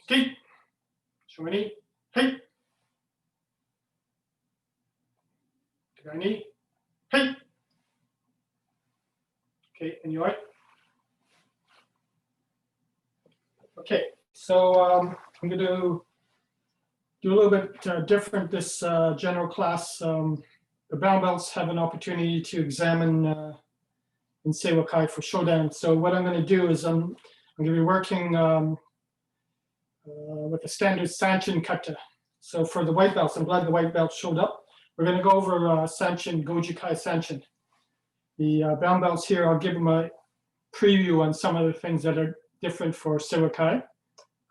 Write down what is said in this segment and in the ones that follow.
Skate. Shumini. Hey. Tagani. Hey. Okay, and you're right. Okay, so I'm going to do a little bit different this general class. The brown belts have an opportunity to examine in Seiwakai for Shodan. So what I'm going to do is I'm going to be working with the standard Sanchin kata. So for the white belts, I'm glad the white belts showed up. We're going to go over Sanchin, Goju-kai Sanchin. The brown belts here, I'll give them a preview on some of the things that are different for Seiwakai,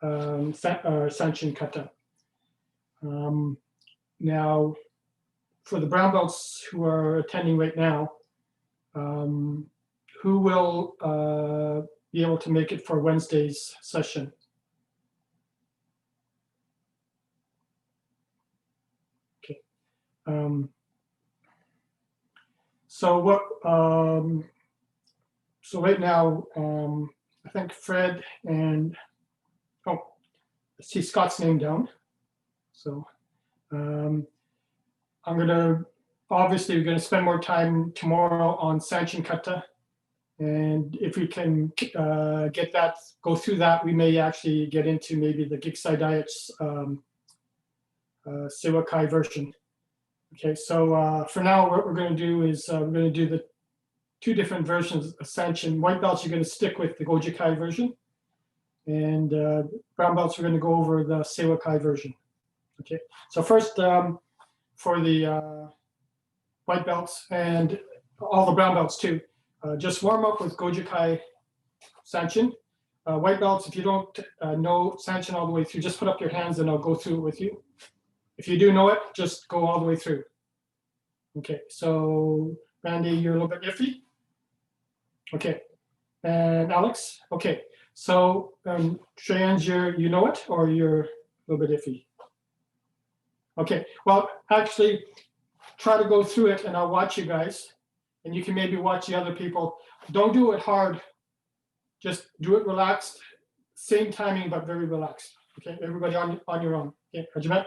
Sanchin kata. Now, for the brown belts who are attending right now, who will be able to make it for Wednesday's session? Okay. So what? So right now, I think Fred and I see Scott's name down. So I'm gonna obviously we're gonna spend more time tomorrow on Sanchin kata, and if we can get that, go through that, we may actually get into maybe the Giksai Diet's Seiwakai version. Okay, so for now, what we're going to do is we're going to do the two different versions of Sanchin. White belts are going to stick with the Goju-kai version, and brown belts are going to go over the Seiwakai version. Okay, so first for the white belts and all the brown belts too, just warm up with Goju-kai Sanchin. White belts, if you don't know Sanchin all the way through, just put up your hands and I'll go through it with you. If you do know it, just go all the way through. Okay, so Randy, you're a little bit iffy. Okay, and Alex, okay. So Cheyenne's, you know it, or you're a little bit iffy? Okay, well, actually, try to go through it and I'll watch you guys. And you can maybe watch the other people. Don't do it hard. Just do it relaxed. Same timing, but very relaxed. Okay, everybody on your own. Okay, Hajime.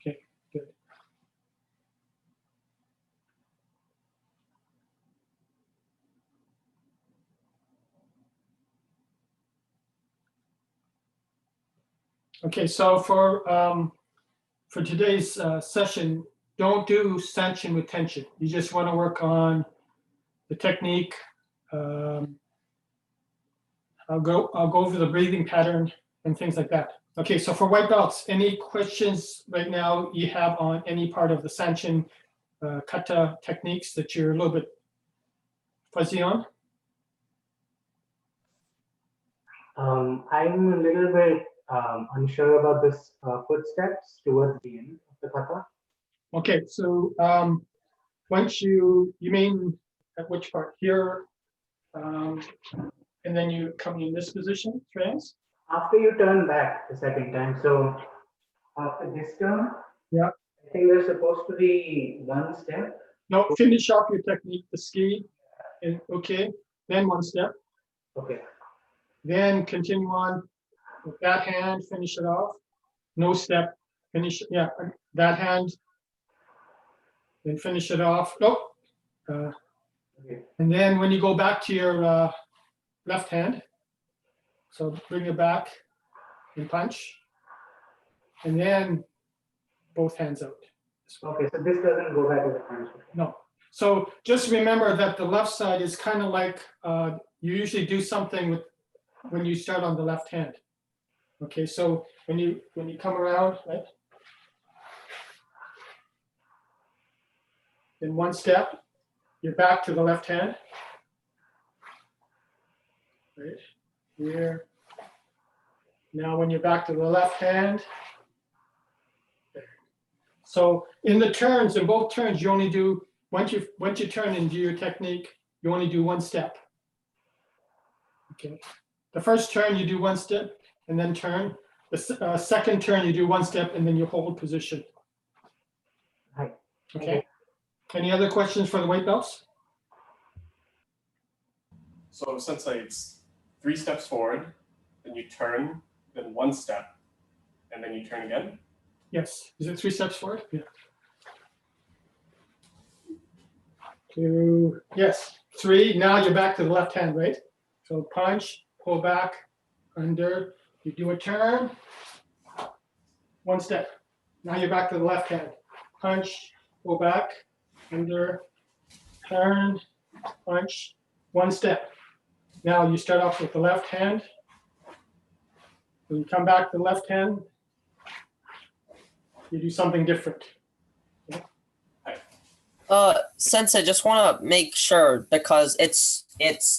Okay, good. Okay, so for today's session, don't do Sanchin with tension. You just want to work on the technique. I'll go over the breathing pattern and things like that. Okay, so for white belts, any questions right now you have on any part of the Sanchin kata techniques that you're a little bit fuzzy on? I'm a little bit unsure about this footsteps towards the end of the kata. Okay, so once you mean at which part here, and then you come in this position, trans? After you turn back the second time, so after this turn, Yeah. I think there's supposed to be one step. No, finish off your technique, the ski, and okay, then one step. Okay. Then continue on with that hand, finish it off. No step, finish, yeah, that hand. Then finish it off. Nope. Okay. And then when you go back to your left hand, so bring it back and punch. And then both hands out. Okay, so this doesn't go back to the punch. No. So just remember that the left side is kind of like you usually do something with when you start on the left hand. Okay, so when you come around, right? Then one step, you're back to the left hand. Right here. Now when you're back to the left hand. There. So in the turns, in both turns, you only do once you turn and do your technique, you only do one step. Okay. The first turn you do one step and then turn. The second turn you do one step and then you hold position. Right. Okay. Any other questions for the white belts? So essentially it's 3 steps forward, then you turn, then 1 step, and then you turn again? Yes. Is it 3 steps forward? Yeah. 2, yes. 3. Now you're back to the left hand, right? So punch, pull back, under. You do a turn, 1 step. Now you're back to the left hand. Punch, pull back, under, turn, punch, 1 step. Now you start off with the left hand. When you come back to the left hand, you do something different. Sensei, I just want to make sure because it's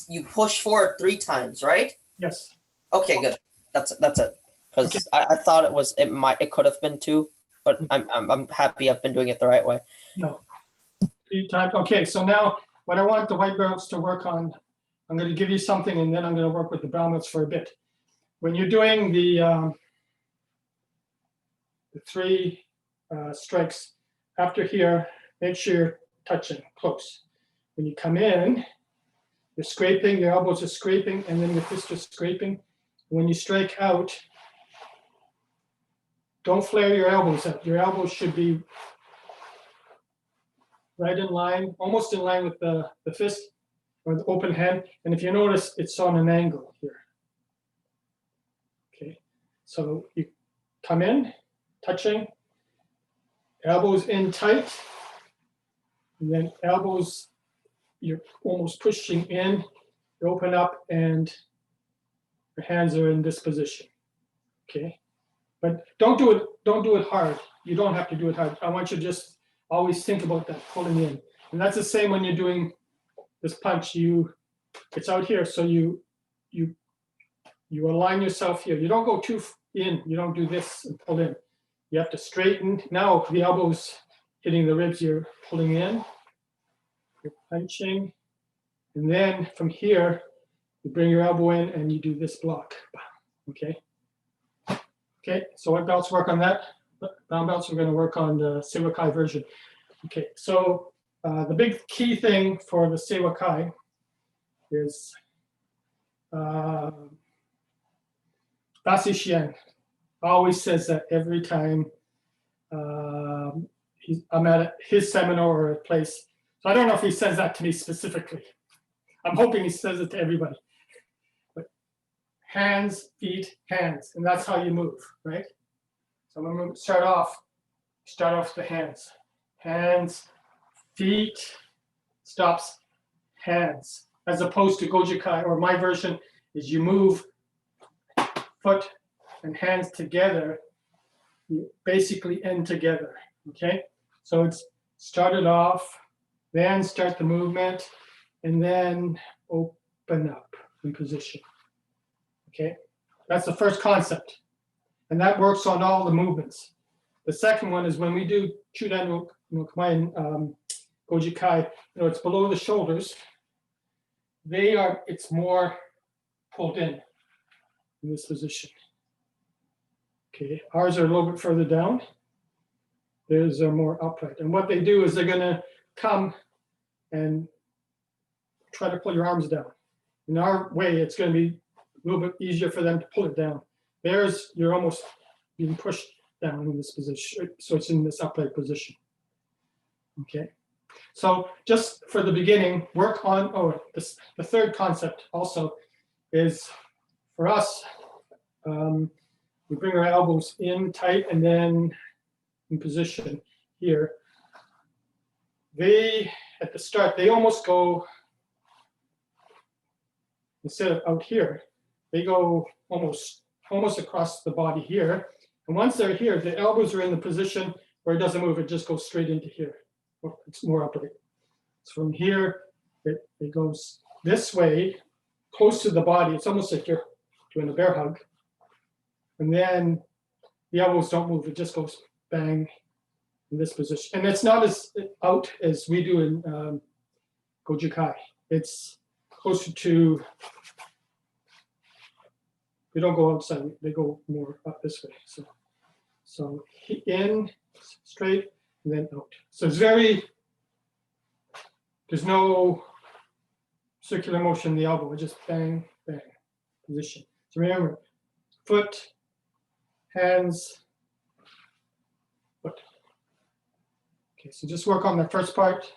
you push forward 3 times, right? Yes. Okay, good. That's it. Because Okay. I thought it could have been 2, but I'm happy I've been doing it the right way. No. 3 times. Okay, so now what I want the white belts to work on, I'm going to give you something and then I'm going to work with the brown belts for a bit. When you're doing the 3 strikes, after here, make sure you're touching close. When you come in, you're scraping, your elbows are scraping, and then your fists are scraping. When you strike out, don't flare your elbows out. Your elbows should be right in line, almost in line with the fist or the open hand. And if you notice, it's on an angle here. Okay, so you come in, touching, elbows in tight, and then elbows, you're almost pushing in, you open up, and your hands are in this position. Okay, but don't do it hard. You don't have to do it hard. I want you to just always think about that, pulling in. And that's the same when you're doing this punch. It's out here, so you align yourself here. You don't go too in. You don't do this and pull in. You have to straighten. Now the elbows hitting the ribs, you're pulling in, you're punching, and then from here, you bring your elbow in and you do this block. Okay. Okay, so white belts work on that. Brown belts are going to work on the Seiwakai version. Okay, so the big key thing for the Seiwakai is Basi Shihan always says that every time I'm at his seminar or a place. So I don't know if he says that to me specifically. I'm hoping he says it to everybody. But hands, feet, hands, and that's how you move, right? So I'm going to start off with the hands. Hands, feet, stops, hands. As opposed to Goju-kai, or my version is you move foot and hands together, you basically end together, okay? So it's started off, then start the movement, and then open up in position, okay? That's the first concept. And that works on all the movements. The second one is when we do Chudan no Kamae Goju Kai, it's below the shoulders. It's more pulled in this position. Okay, ours are a little bit further down. Theirs are more upright. And what they do is they're gonna come and try to pull your arms down. In our way, it's gonna be a little bit easier for them to pull it down. Theirs, you're almost being pushed down in this position. So it's in this upright position. Okay. So just for the beginning, work on, the third concept also is for us, we bring our elbows in tight and then in position here. At the start, they almost go, instead of out here, they go almost across the body here. And once they're here, the elbows are in the position where it doesn't move, it just goes straight into here. It's more upright. So from here, it goes this way, close to the body. It's almost like you're doing a bear hug. And then the elbows don't move, it just goes bang in this position. And it's not as out as we do in Goju Kai. It's closer to, they don't go outside, they go more up this way. So in, straight, and then out. So it's there's no circular motion in the elbow, it's just bang, bang, position. So remember, foot, hands, foot. Okay, so just work on the first part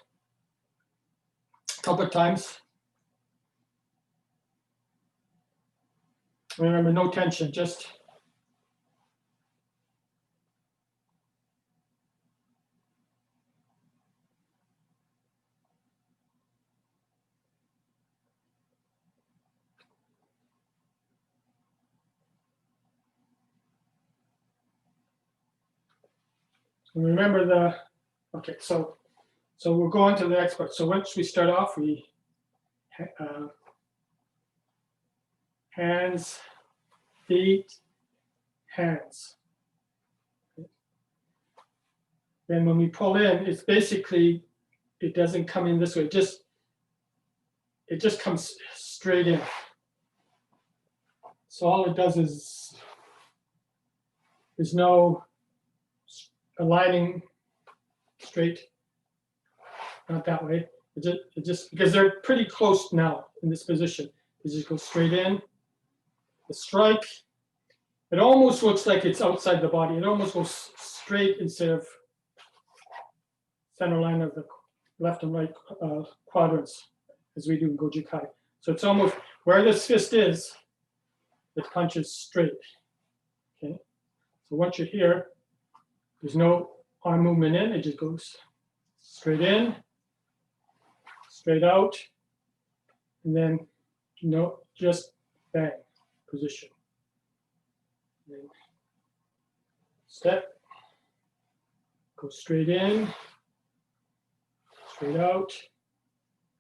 a couple of times. Remember, no tension, just remember okay, so we'll go on to the next part. So once we start off, we hands, feet, hands. Then when we pull in, it's basically, it doesn't come in this way, it just comes straight in. So all it does is, there's no aligning straight, not that way. It just because they're pretty close now in this position. It just goes straight in. The strike, it almost looks like it's outside the body. It almost goes straight instead of center line of the left and right quadrants as we do in Goju Kai. So it's almost where this fist is, it punches straight. Okay. So once you're here, there's no arm movement in, it just goes straight in, straight out, and then just bang, position. Then step, go straight in, straight out,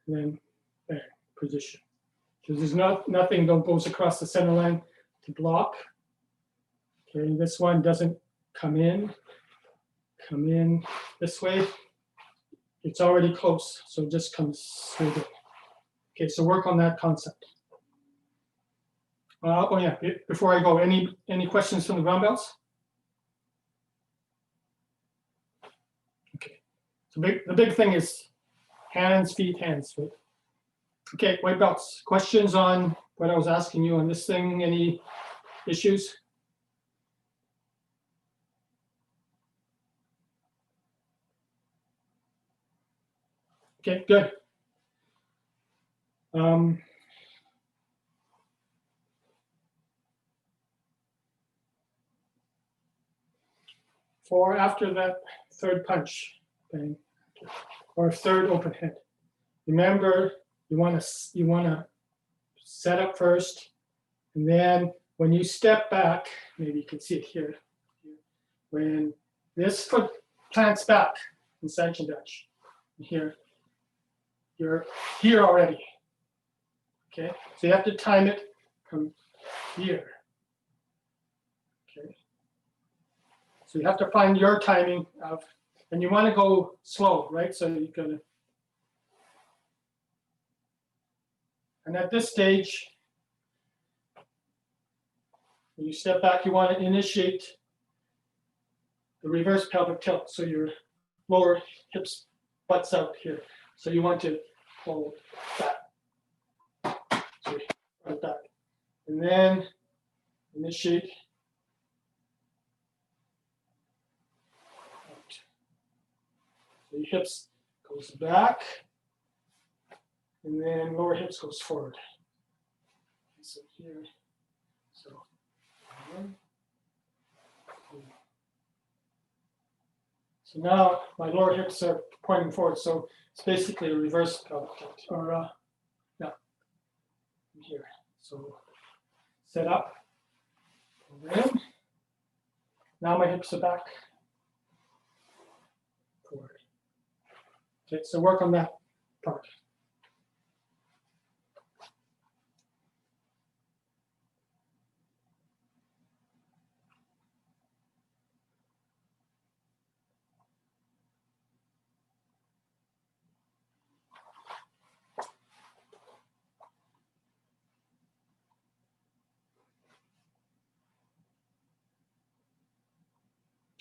and then bang, position. So there's nothing that goes across the center line to block. Okay, this one doesn't come in this way. It's already close, so it just comes straight in. Okay, so work on that concept. Oh yeah, before I go, any questions from the brown belts? Okay, so the big thing is hands, feet, hands, right? Okay, white belts, questions on what I was asking you on this thing, any issues? Okay, good. For after that third punch, bang, or third open head, remember you want to set up first, and then when you step back, maybe you can see it here. When this foot plants back in Sanchen Dutch, here, you're here already. Okay, so you have to time it from here. Okay, So you have to find your timing of, and you want to go slow, right? So you can, and at this stage, when you step back, you want to initiate the reverse pelvic tilt. So your lower hips butts out here. So you want to hold that. So like that. And then initiate. So your hips goes back. And then lower hips goes forward. So here. So 1, 2. So now my lower hips are pointing forward. So it's basically a reverse pelvic tilt, or yeah, here. So set up, over in. Now my hips are back, forward. Okay, so work on that part.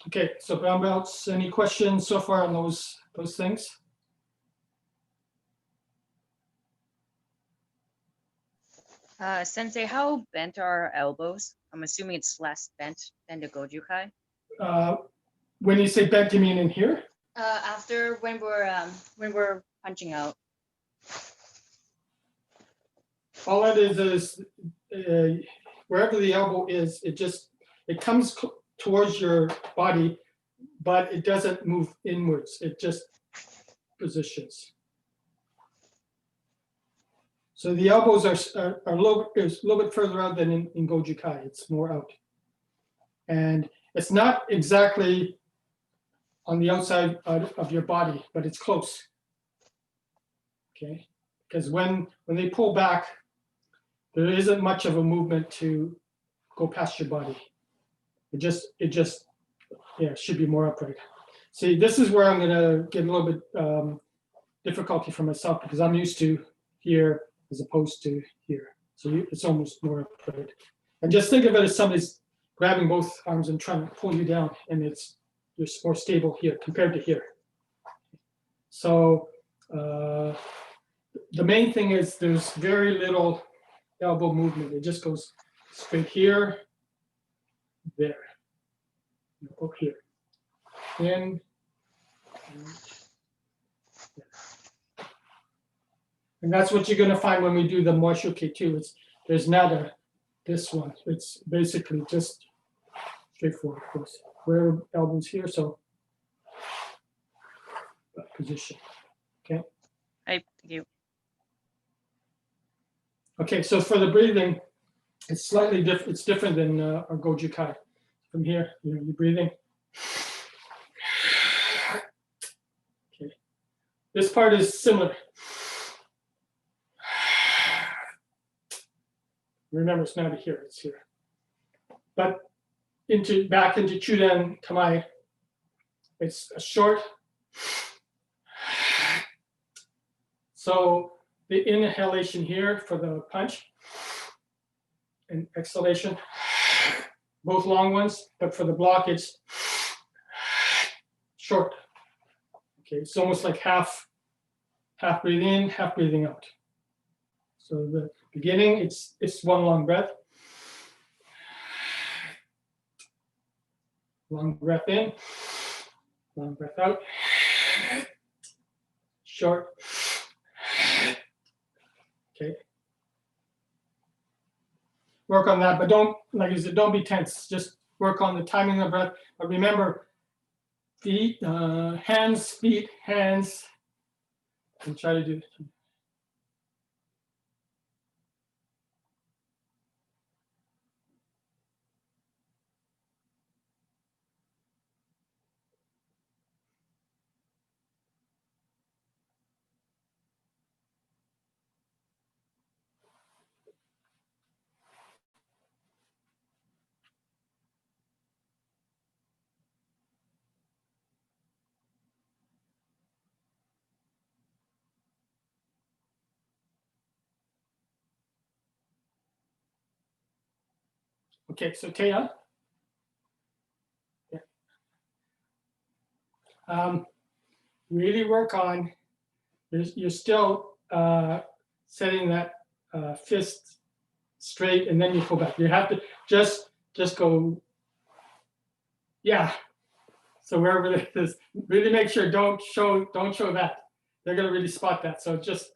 Okay, so brown belts, any questions so far on those things? Sensei, how bent are our elbows? I'm assuming it's less bent than the Goju Kai. When you say bent, you mean in here? After when we're punching out. All it is wherever the elbow is, it comes towards your body, but it doesn't move inwards. It just positions. So the elbows are a little bit further out than in Goju Kai. It's more out. And it's not exactly on the outside of your body, but it's close. Okay, because when they pull back, there isn't much of a movement to go past your body. It just should be more upright. See, this is where I'm gonna get a little bit difficulty for myself because I'm used to here as opposed to here. So it's almost more upright. And just think of it as somebody's grabbing both arms and trying to pull you down, and you're more stable here compared to here. So the main thing is there's very little elbow movement. It just goes straight here, there, up here, in, and that's what you're going to find when we do the Moishuke too. There's not this one. It's basically just straightforward. Where elbows here, so that position. Okay. Thank you. Okay, so for the breathing, it's slightly different. It's different than our Goju Kai. From here, you're breathing. Okay, this part is similar. Remember, it's not here; it's here. But back into Chudan Kamae, it's a short. So the inhalation here for the punch and exhalation, both long ones, but for the block, it's short. Okay, it's almost like half breathing in, half breathing out. So the beginning, it's one long breath. Long breath in, long breath out, short. Okay. Work on that, but don't, like I said, don't be tense. Just work on the timing of breath. But remember, feet, hands, feet, hands, and try to do it. Okay, so Taya. Yeah. Really work on, you're still setting that fist straight, and then you pull back. You have to just go, yeah. So wherever it is, really make sure don't show that. They're gonna really spot that. So just,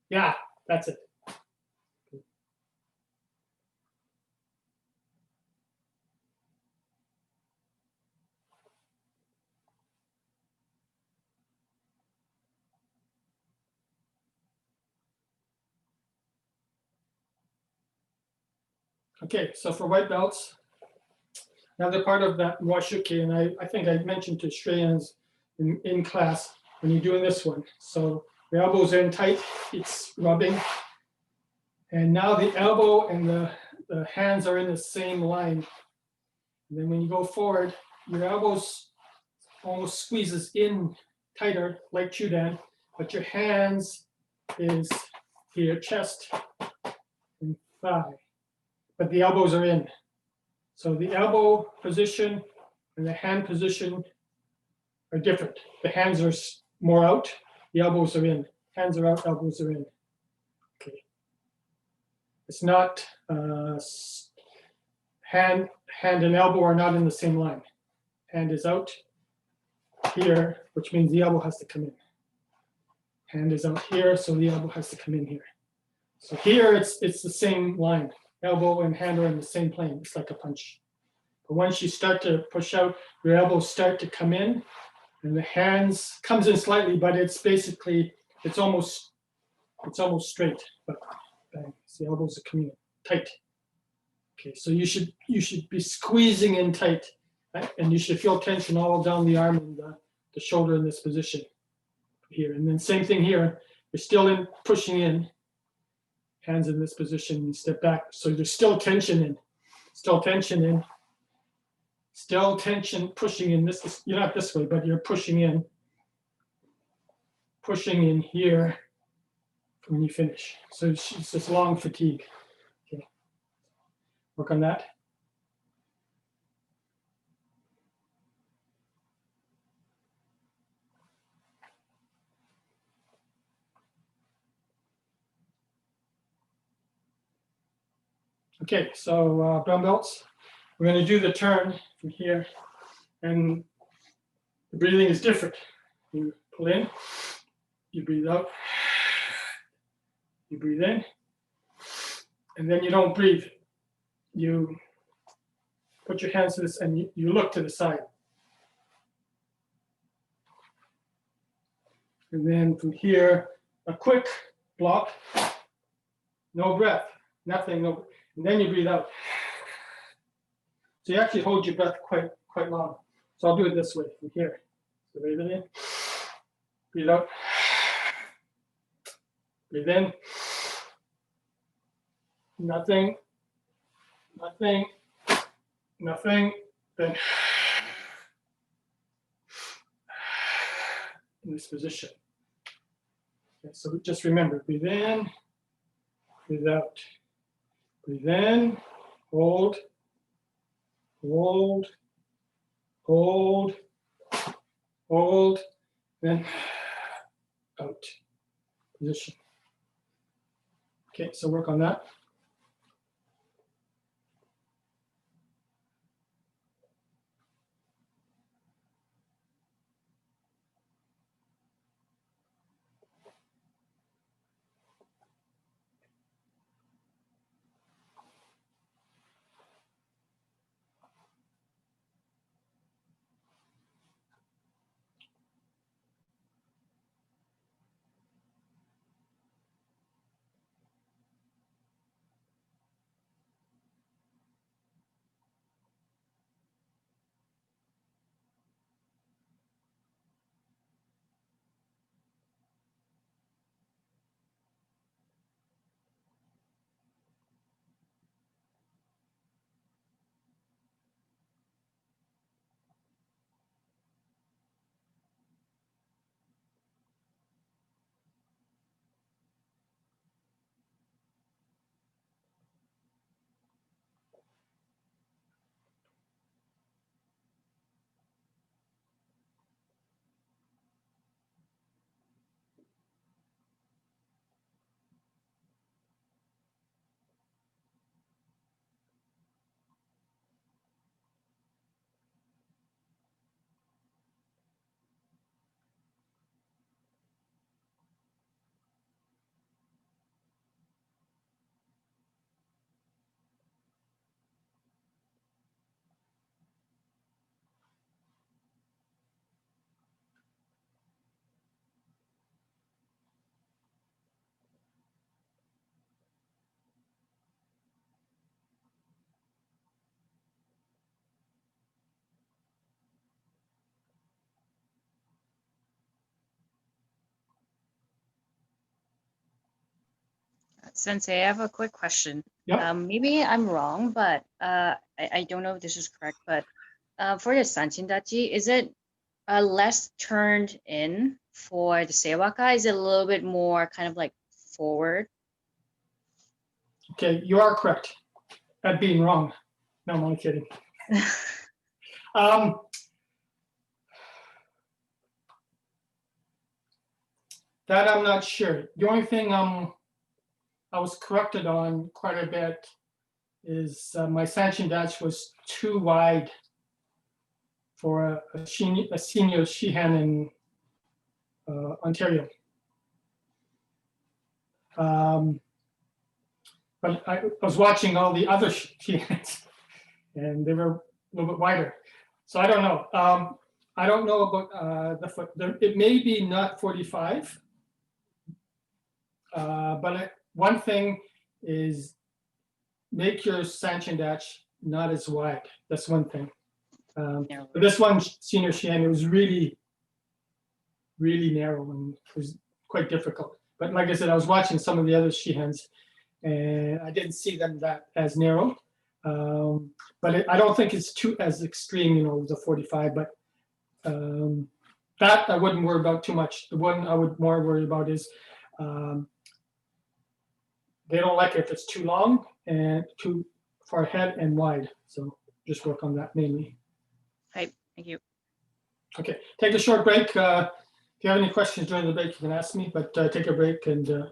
yeah, that's it. Okay, so for white belts, another part of that washuki, and I think I mentioned to Shreyans in class when you're doing this one. So the elbow's in tight, it's rubbing. And now the elbow and the hands are in the same line. And then when you go forward, your elbows almost squeezes in tighter like Chudan, but your hands is here, chest and thigh. But the elbows are in. So the elbow position and the hand position are different. The hands are more out, the elbows are in. Hands are out, elbows are in. Okay. It's not, hand and elbow are not in the same line. Hand is out here, which means the elbow has to come in. Hand is out here, so the elbow has to come in here. So here it's the same line. Elbow and hand are in the same plane. It's like a punch. But once you start to push out, your elbows start to come in, and the hands comes in slightly, but it's basically, it's almost straight. But bang, the elbows are coming in tight. Okay, so you should be squeezing in tight, right? And you should feel tension all down the arm and the shoulder in this position here. And then same thing here. You're still in pushing in. Hands in this position, you step back. So there's still tension in, still tension in, still tension pushing in. This is, you're not this way, but you're pushing in here when you finish. So it's this long fatigue. Okay, work on that. Okay, so brown belts, we're going to do the turn from here, and the breathing is different. You pull in, you breathe out, you breathe in, and then you don't breathe. You put your hands to this and you look to the side. And then from here, a quick block, no breath, nothing, no. And then you breathe out. So you actually hold your breath quite long. So I'll do it this way from here. So breathe in, breathe out, breathe in, nothing, nothing, nothing, then in this position. Okay, so just remember, breathe in, breathe out. Breathe in, hold, hold, hold, hold, then out, position. Okay, so work on that. Sensei, I have a quick question. Yeah. Maybe I'm wrong, but I don't know if this is correct, but for the Sanchin-dachi, is it less turned in for the Seiwaka? Is it a little bit more kind of like forward? Okay, you are correct at being wrong. No, I'm only kidding. Um, that I'm not sure. The only thing I was corrected on quite a bit is my Sanchin dash was too wide for a senior Shihan in Ontario. But I was watching all the other Shihans and they were a little bit wider. So I don't know. I don't know about the foot. It may be not 45. But one thing is make your Sanchin dash not as wide. That's one thing. Narrower. But this one, senior Shihan, it was really, really narrow and it was quite difficult. But like I said, I was watching some of the other Shihans and I didn't see them that as narrow. But I don't think it's too as extreme, you know, the 45. But that I wouldn't worry about too much. The one I would more worry about is they don't like it if it's too long and too far ahead and wide. So just work on that mainly. Right, thank you. Okay, take a short break. If you have any questions during the break, you can ask me, but take a break. And the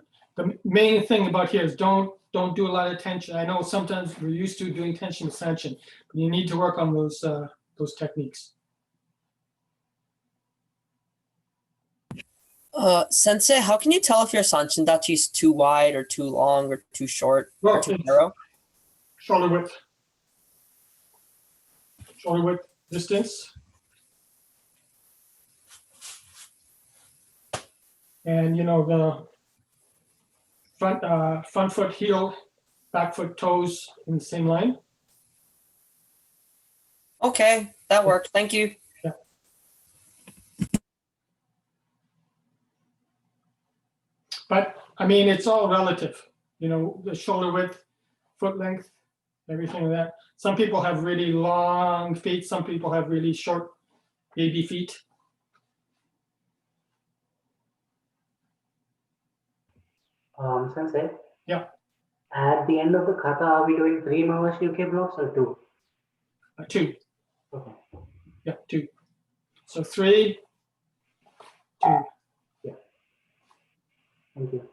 main thing about here is don't do a lot of tension. I know sometimes we're used to doing tension to Sanchin, but you need to work on those techniques. Sensei, how can you tell if your Sanchin dachi is too wide or too long or too short or Well, too it's narrow? shoulder width distance. And you know, the front foot heel, back foot toes in the same line. Okay, that worked. Thank you. But I mean, it's all relative, you know, the shoulder width, foot length, everything like that. Some people have really long feet. Some people have really short baby feet. Sensei? Yeah. At the end of the kata, are we doing 3 Mawashi UK blocks or 2? 2. Okay. Yeah, 2. So 3, 2. Thank you.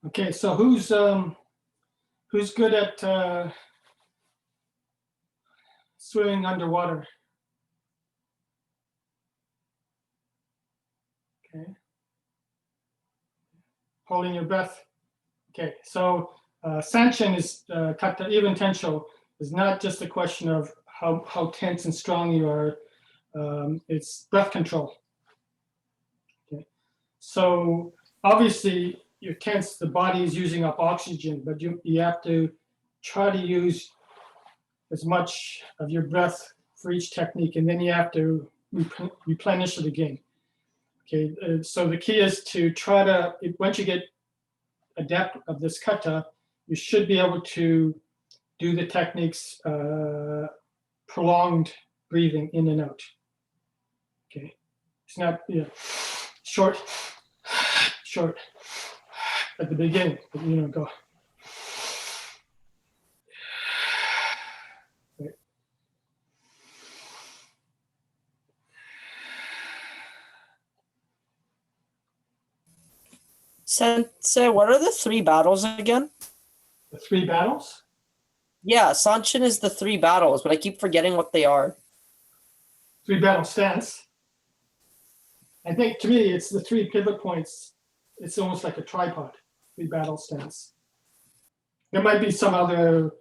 Okay, so who's good at swimming underwater? Okay. Holding your breath. Okay, so Sanchin is kata, even tensho, is not just a question of how tense and strong you are. It's breath control. Okay, so obviously you're tense. The body is using up oxygen, but you have to try to use as much of your breath for each technique, and then you have to replenish it again. Okay, so the key is to try to, once you get adept of this kata, you should be able to do the techniques prolonged breathing in and out. Okay, it's not short, at the beginning, go. Sensei, what are the 3 battles again? The 3 battles. Yeah, Sanshin is the 3 battles, but I keep forgetting what they are. 3 battle stance. I think to me, it's the 3 pivot points. It's almost like a tripod, 3 battle stance. There might be some other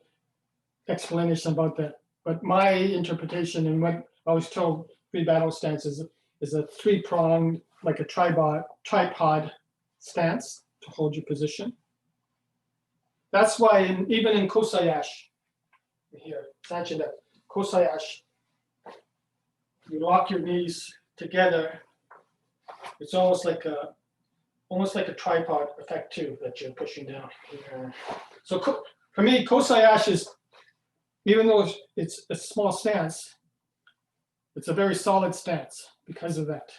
explanation about that, but my interpretation and what I was told 3 battle stance is a 3-pronged, like a tripod stance to hold your position. That's why even in Kosayashi, here, Sanchin, Kosayashi, you lock your knees together. It's almost like a tripod effect too that you're pushing down. So for me, Kosayashi is, even though it's a small stance, it's a very solid stance because of that.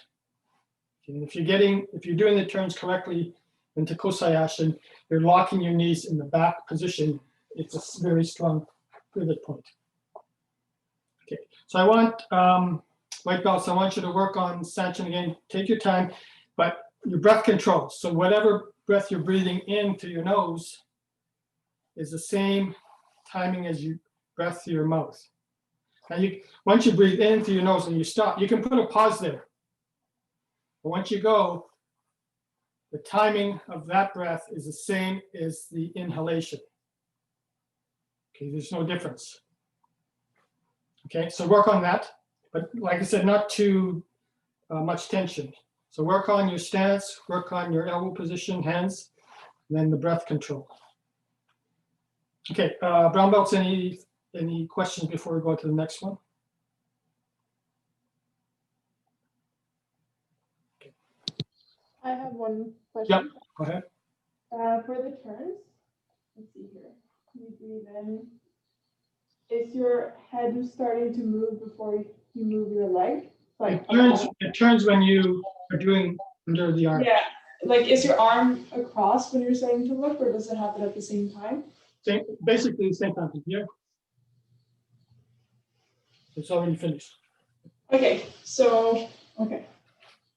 And if you're doing the turns correctly into Kosayashi, you're locking your knees in the back position. It's a very strong pivot point. Okay, so I want white belts. I want you to work on Sanchin again. Take your time, but your breath control. So whatever breath you're breathing in through your nose is the same timing as you breath through your mouth. Now once you breathe in through your nose and you stop, you can put a pause there. But once you go, the timing of that breath is the same as the inhalation. Okay, there's no difference. Okay, so work on that. But like I said, not too much tension. So work on your stance, work on your elbow position, hands, and then the breath control. Okay, brown belts, any questions before we go to the next one? I have one question. Yep, go ahead. For the turns, let's see here. You breathe in. Is your head starting to move before you move your leg? Like It turns when you are doing under the arm. Yeah, like is your arm across when you're starting to look, or does it happen at the same time? Basically the same time. Yeah. It's already finished. Okay, so okay.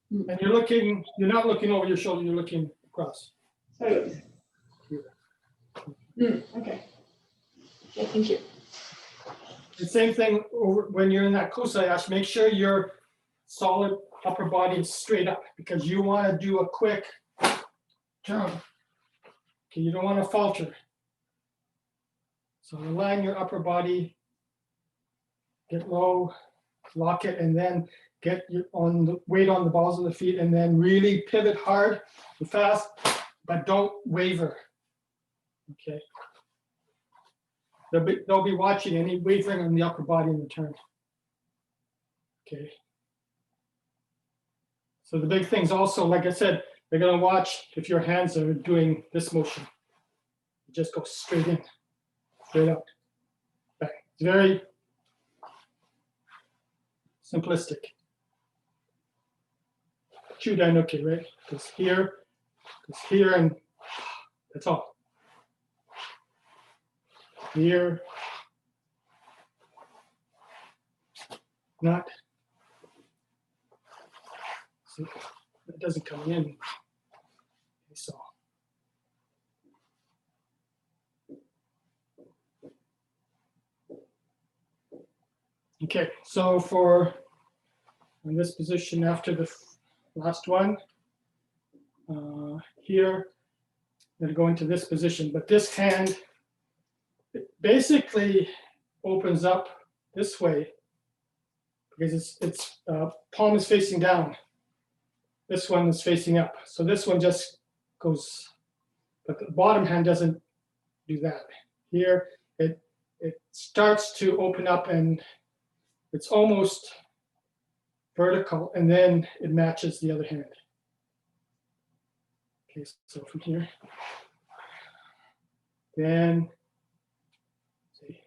And you're not looking over your shoulder, you're looking across. So okay. Okay, thank you. The same thing when you're in that Kosayashi, make sure your solid upper body is straight up because you want to do a quick turn. Okay, you don't want to falter. So align your upper body, get low, lock it, and then get weight on the balls of the feet, and then really pivot hard and fast, but don't waver. Okay. They'll be watching any wavering on the upper body in the turn. Okay. So the big things also, like I said, they're going to watch if your hands are doing this motion. You just go straight in, straight out, back. It's very simplistic. Chudainuke, right? Because here, and that's all. Here, not. See, it doesn't come in. So. Okay, so in this position after the last one, here, I'm going to go into this position, but this hand, it basically opens up this way because its palm is facing down. This one is facing up. So this one just goes, but the bottom hand doesn't do that. Here, it starts to open up and it's almost vertical, and then it matches the other hand. Okay, so from here, then see,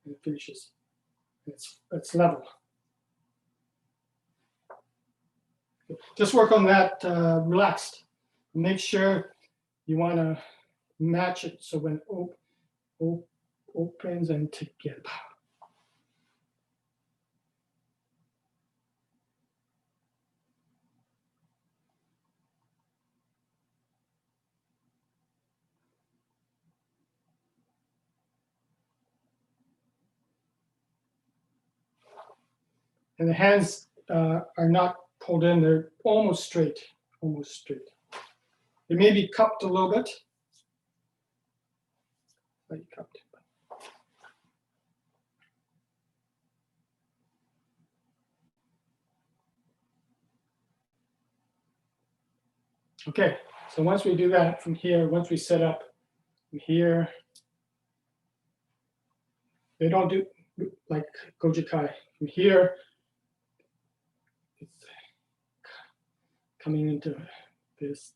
and it finishes. It's level. Okay. Just work on that relaxed. Make sure you want to match it so when opens and together. And the hands are not pulled in, they're almost straight, almost straight. They may be cupped a little bit. Slightly cupped. Okay, so once we do that from here, once we set up from here, they don't do like Goju Kai. From here, it's coming into this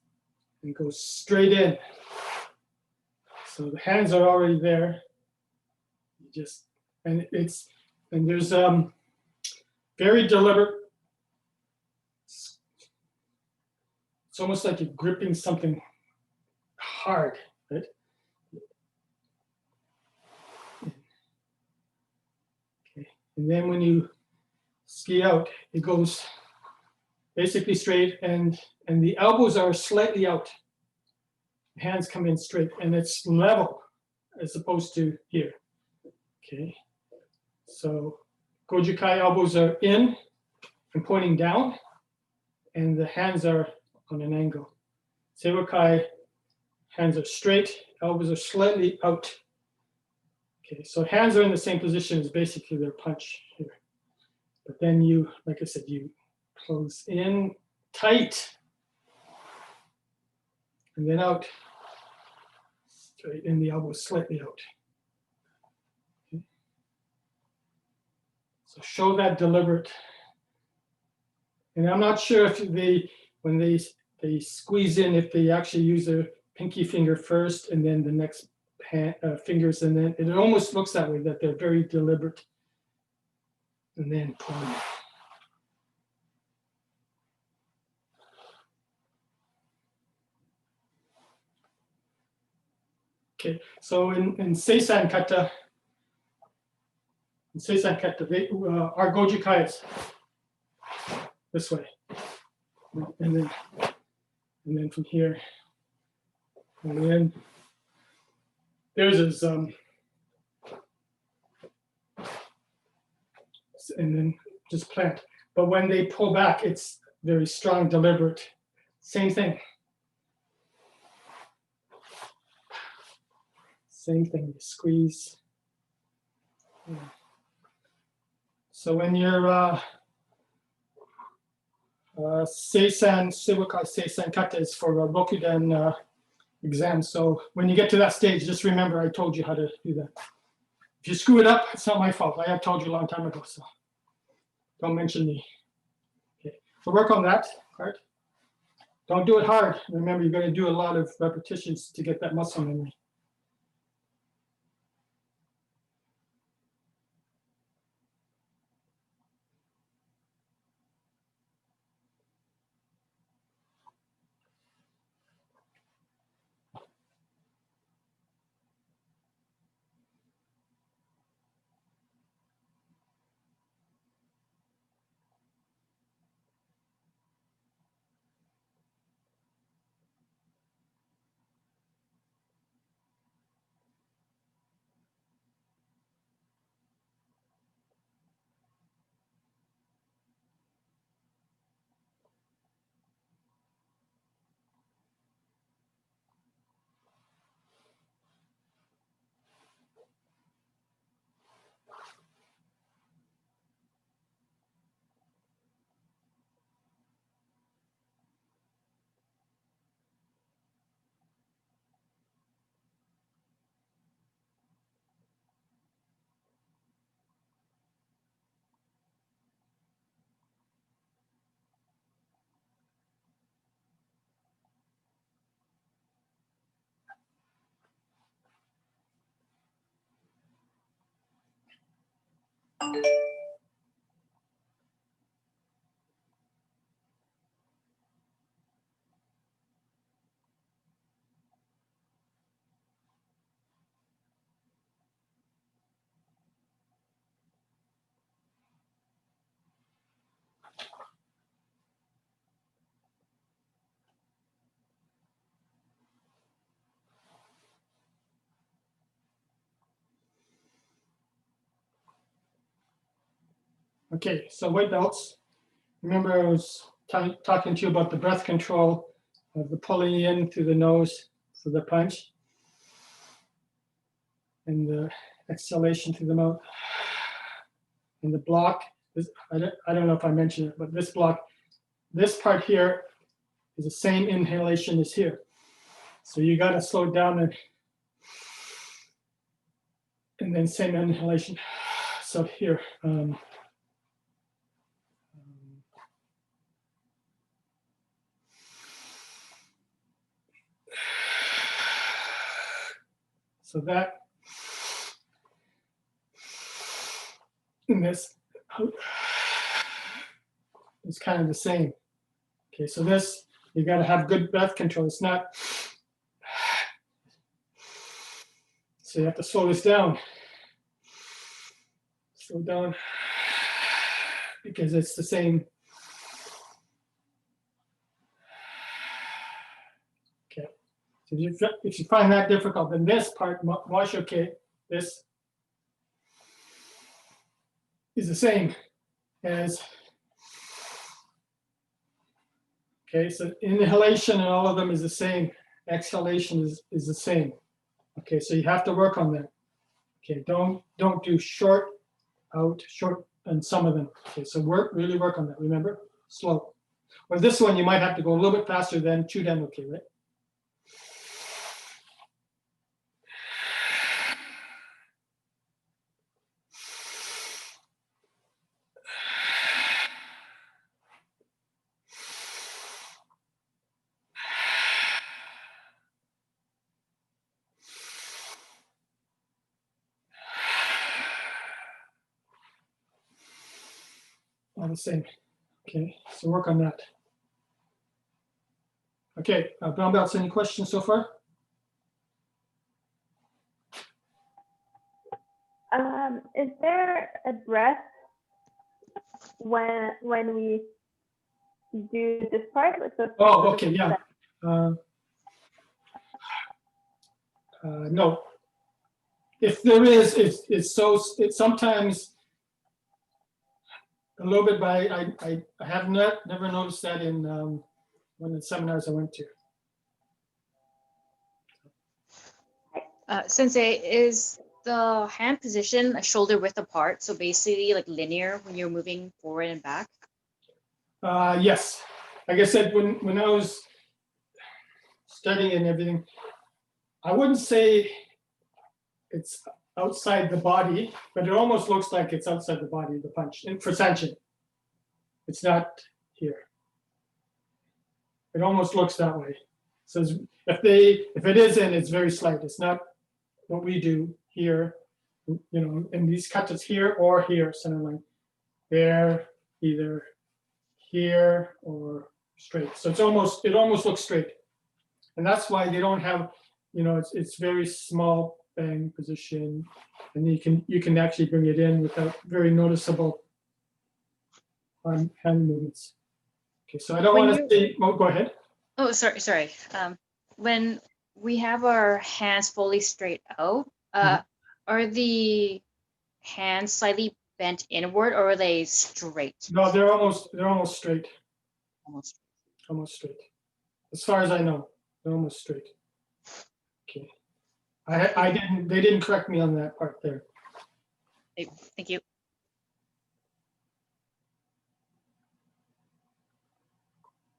and goes straight in. So the hands are already there. You just, and there's very deliberate. It's almost like you're gripping something hard, right? Okay. And then when you ski out, it goes basically straight, and the elbows are slightly out. Hands come in straight, and it's level as opposed to here. Okay. So Goju Kai elbows are in and pointing down, and the hands are on an angle. Seiwa Kai, hands are straight, elbows are slightly out. Okay, so hands are in the same position as basically their punch here. But then you, like I said, you close in tight and then out, straight, and the elbow slightly out. Okay. So show that deliberate. And I'm not sure if when they squeeze in, if they actually use their pinky finger first and then the next fingers, and then it almost looks that way, that they're very deliberate and then pulling. Okay, so in Seisan Kata, our Goju Kai is this way, and then from here, and then there's his and then just plant. But when they pull back, it's very strong, deliberate. Same thing. Same thing, you squeeze. Yeah. So when you're Seiwa Kai Seisan Kata is for a Rokuden exam. So when you get to that stage, just remember I told you how to do that. If you screw it up, it's not my fault. I have told you a long time ago, so don't mention me. Okay, so work on that part. Don't do it hard. Remember, you're going to do a lot of repetitions to get that muscle memory. Okay, so white belts. Remember I was talking to you about the breath control of the pulling in through the nose for the punch and the exhalation through the mouth. And the block, I don't know if I mentioned it, but this block, this part here is the same inhalation as here. So you got to slow down and then same inhalation. So here, so that, and this is kind of the same. Okay, so this, you got to have good breath control. It's not, so you have to slow this down. Slow down, because it's the same. Okay, so if you find that difficult, then this part, washoke, this is the same as, okay, so inhalation and all of them is the same. Exhalation is the same. Okay, so you have to work on that. Okay, don't do short out, short on some of them. Okay, so really work on that, remember? Slow. Or this one, you might have to go a little bit faster than chudan, okay, right? All the same. Okay, so work on that. Okay, brown belts, any questions so far? Is there a breath when we do this part? Like the Oh, okay, yeah. No. If there is, it's sometimes a little bit, but I have never noticed that in one of the seminars I went to. Sensei, is the hand position a shoulder width apart? So basically like linear when you're moving forward and back? Yes. Like I said, when I was studying and everything, I wouldn't say it's outside the body, but it almost looks like it's outside the body, the punch. And for Sanchin, it's not here. It almost looks that way. So if it isn't, it's very slight. It's not what we do here, you know, and these cuts it's here or here, center line. They're either here or straight. So it almost looks straight. And that's why they don't have, you know, it's very small bang position, and you can actually bring it in without very noticeable hand movements. Okay, so I don't want to say, oh, go ahead. Oh, sorry. When we have our hands fully straight out, are the hands slightly bent inward or are they straight? No, they're almost straight. Almost. Straight. As far as I know, they're almost straight. Okay. They didn't correct me on that part there. Thank you.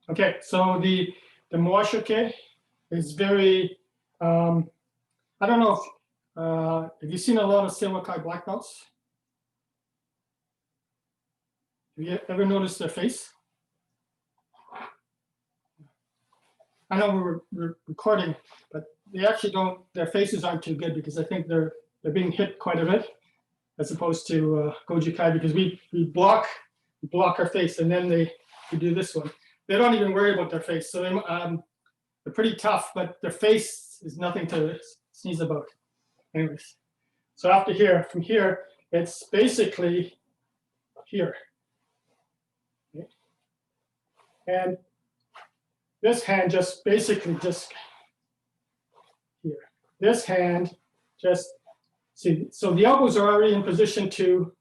Okay, so the Mwashoke is very, I don't know if you've seen a lot of Seiwakai black belts? Have you ever noticed their face? I know we're recording, but they actually don't, their faces aren't too good because I think they're being hit quite a bit as opposed to Goju Kai, because we block our face and then we do this one. They don't even worry about their face. So they're pretty tough, but their face is nothing to sneeze about. Anyways, so after here, from here, it's basically here. Okay. And this hand just basically just here. This hand just, see, so the elbows are already in position to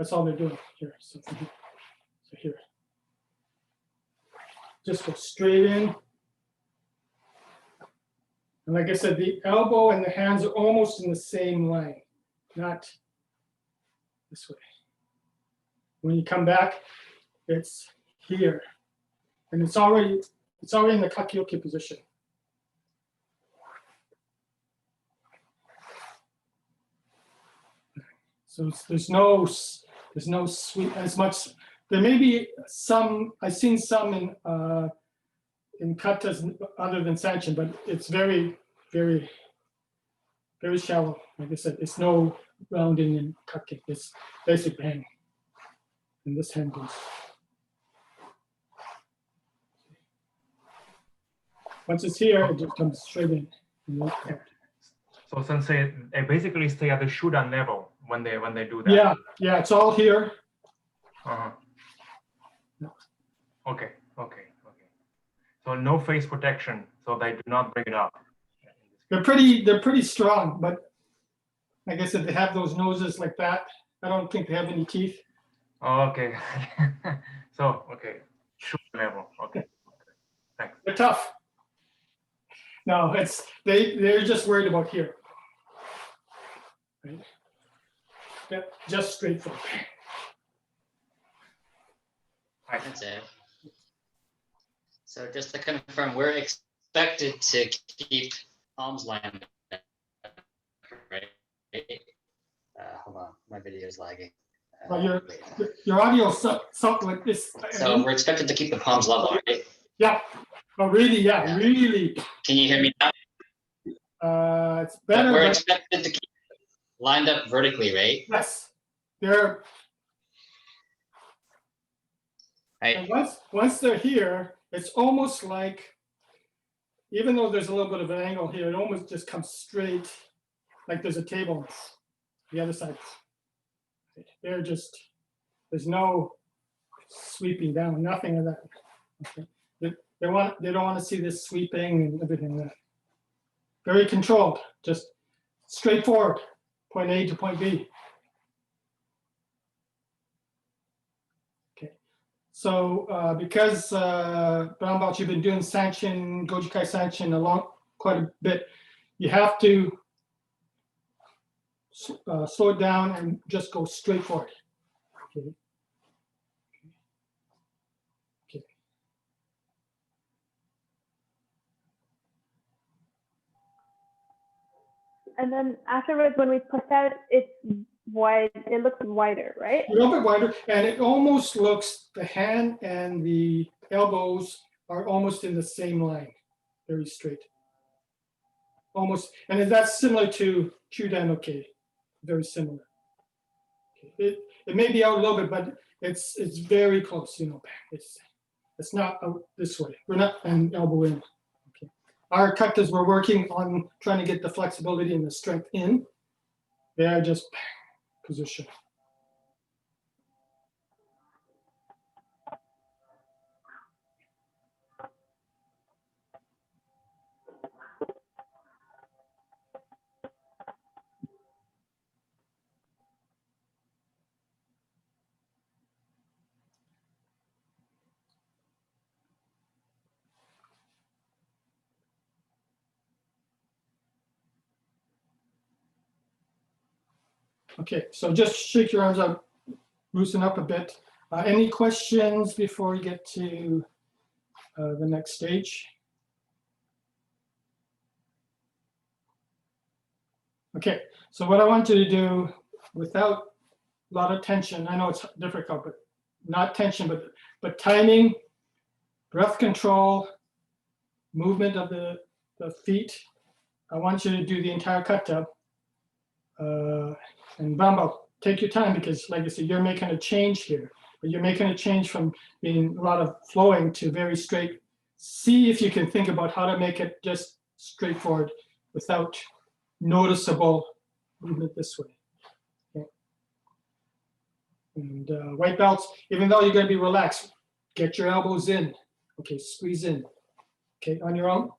That's all they're doing here. So here. Just go straight in. And like I said, the elbow and the hands are almost in the same line, not this way. When you come back, it's here. And it's already in the kakioke position. So there's no sweep as much. There may be some. I've seen some in katas other than sanchin, but it's very, very, very shallow. Like I said, it's no rounding and kake. It's basic bang. And this hand goes. Once it's here, it just comes straight in. So sensei, they basically stay at the shudan level when they do that. Yeah, it's all here. Uh-huh. Okay. So no face protection, so they do not break it up. They're pretty strong, but like I said, they have those noses like that. I don't think they have any teeth. Okay. So shudan level. Okay. Thanks. They're tough. No, they're just worried about here. Right? Yeah, just straightforward. That's it. So just to confirm, we're expected to keep palms lined up, right? Hold on, my video is lagging. Well, Wait. your audio something like this. So we're expected to keep the palms level, right? Yeah. Oh, really? Yeah, Yeah. really. Can you hear me now? It's better. We're But expected to keep lined up vertically, right? yes, they're. Right. And once they're here, it's almost like, even though there's a little bit of an angle here, it almost just comes straight, like there's a table on the other side. They're just, there's no sweeping down, nothing of that. Okay. They don't want to see this sweeping and everything like that. Very controlled, just straightforward, point A to point B. Okay, so because brown belt, you've been doing sanchin, Goju Kai sanchin quite a bit, you have to slow it down and just go straight forward. Okay. Okay. And then afterwards, when we push out, it's wide. It looks wider, right? A little bit wider, and it almost looks, the hand and the elbows are almost in the same line, very straight. Almost, and that's similar to Chudan, okay, very similar. Okay. It may be out a little bit, but it's very close, you know. It's not out this way. We're not an elbow in. Okay. Our katas were working on trying to get the flexibility and the strength in. They are just position. Okay, so just shake your arms out, loosen up a bit. Any questions before we get to the next stage? Okay, so what I want you to do without a lot of tension, I know it's difficult, but not tension, but timing, breath control, movement of the feet. I want you to do the entire kata. And Bamba, take your time because, like I said, you're making a change here. But you're making a change from being a lot of flowing to very straight. See if you can think about how to make it just straightforward without noticeable movement this way. Okay. And white belts, even though you're going to be relaxed, get your elbows in. Okay, squeeze in. Okay, on your own.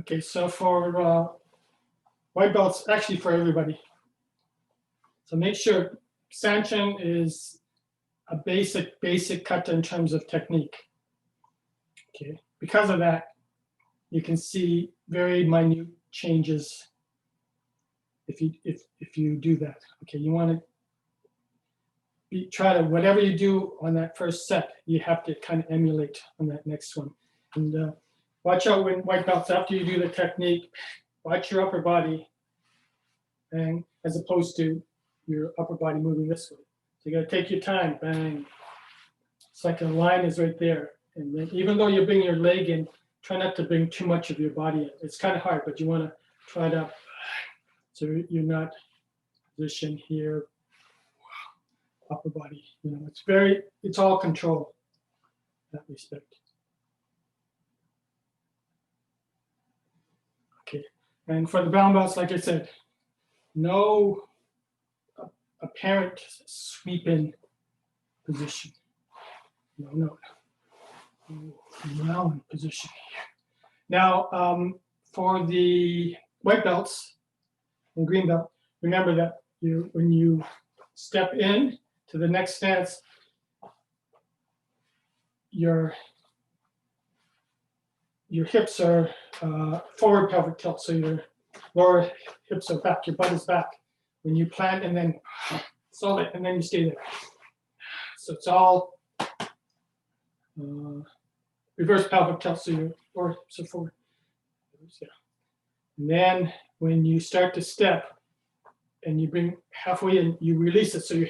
Okay, so for white belts, actually for everybody. So make sure Sanchin is a basic kata in terms of technique. Okay, because of that, you can see very minute changes if you do that. Okay, you want to try to, whatever you do on that first set, you have to kind of emulate on that next one. And watch out when white belts, after you do the technique, watch your upper body, and as opposed to your upper body moving this way. So you got to take your time, bang. It's like a line is right there. And then even though you bring your leg in, try not to bring too much of your body in. It's kind of hard, but you want to try to, so you're not positioned here, upper body. You know, it's all control in that respect. Okay, and for the brown belts, like I said, no apparent sweep in position. No round position here. Now, for the white belts and green belt, remember that when you step in to the next stance, your hips are forward pelvic tilt, so your lower hips are back, your butt is back. When you plant and then solid, and then you stay there. So it's all reverse pelvic tilt, so your lower hips are forward. Yeah. And then when you start to step and you bring halfway in, you release it, so your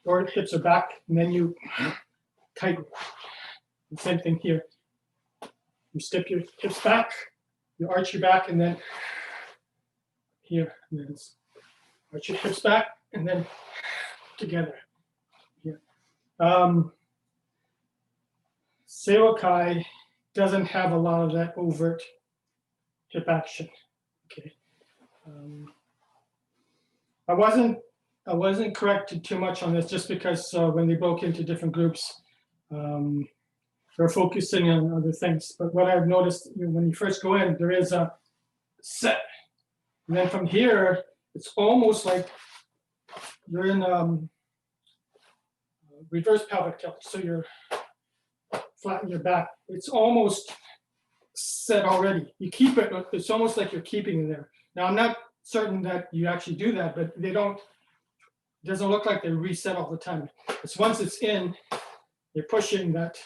lower hips are back, and then you tighten. The same thing here. You step your hips back, you arch your back, and then here, and then arch your hips back, and then together here. Seiwakai doesn't have a lot of that overt hip action. Okay. I wasn't corrected too much on this just because when they broke into different groups, they're focusing on other things. But what I've noticed, when you first go in, there is a set. And then from here, it's almost like you're in reverse pelvic tilt. So you're flatten your back. It's almost set already. You keep it, it's almost like you're keeping it there. Now, I'm not certain that you actually do that, but it doesn't look like they reset all the time. It's once it's in, you're pushing that,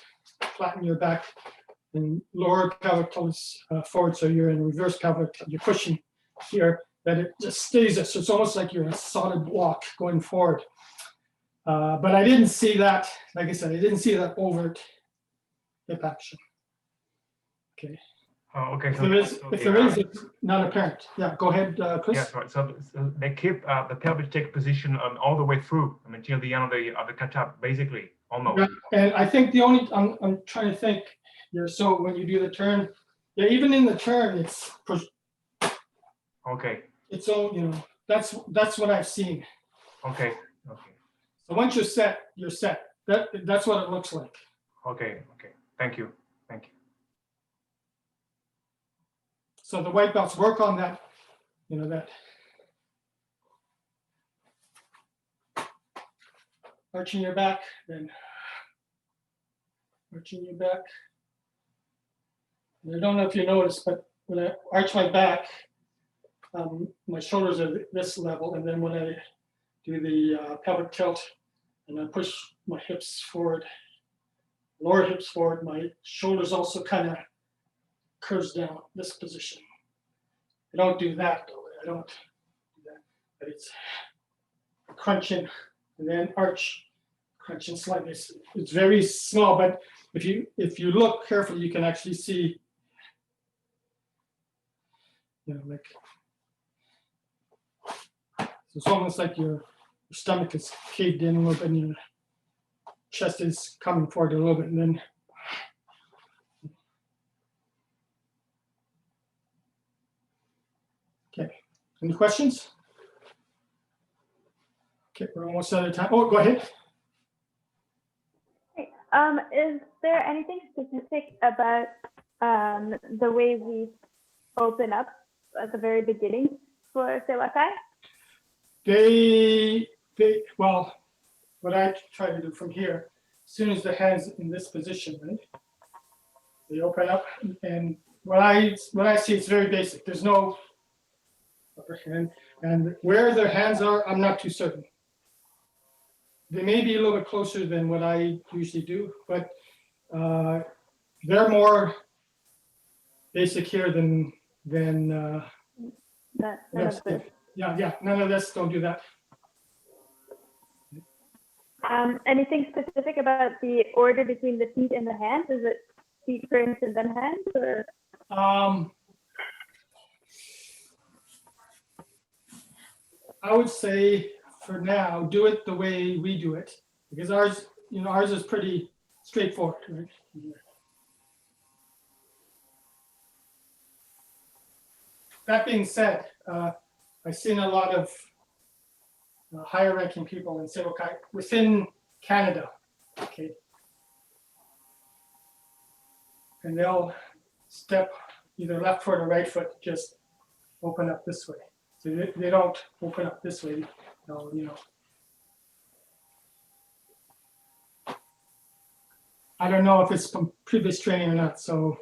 flatten your back, and lower pelvic tilt is forward, so you're in reverse pelvic tilt. You're pushing here, that it just stays there. So it's almost like you're a solid block going forward. But I didn't see that, like I said, I didn't see that overt hip action. Okay. Oh, okay. If there is, it's not apparent. Yeah, go ahead, Chris. Yes, right. So they keep the pelvic tilt position all the way through, until the end of the kata, basically, almost. Yeah, and I think I'm trying to think here. So when you do the turn, yeah, even in the turn, it's push. Okay. It's all, that's what I've seen. Okay. Okay. So once you're set, you're set. That's what it looks like. Okay. Okay. Thank you. Thank you. So the white belts work on that, that arching your back, then arching your back. And I don't know if you noticed, but when I arch my back, my shoulders are this level, and then when I do the pelvic tilt and I push my hips forward, lower hips forward, my shoulders also kind of curves down this position. I don't do that though. I don't do that, but it's crunching and then arch, crunching slightly. It's very small, but if you look carefully, you can actually see, like, it's almost like your stomach is caved in a little bit and your chest is coming forward a little bit, and then okay. Any questions? Okay, we're almost out of time. Oh, go ahead. Is there anything specific about the way we open up at the very beginning for Sewakai? Well, what I try to do from here, as soon as the hand's in this position, right? They open up, and what I see, it's very basic. There's no upper hand, and where their hands are, I'm not too certain. They may be a little bit closer than what I usually do, but they're more basic here than None yes, of this. yeah. None of this. Don't do that. Anything specific about the order between the feet and the hands? Is it feet first and then hands, or? I would say for now, do it the way we do it, because ours is pretty straightforward. Right? That being said, I've seen a lot of higher ranking people in Sewakai within Canada, okay? And they'll step either left foot or right foot, just open up this way. So they don't open up this way, I don't know if it's from previous training or not, so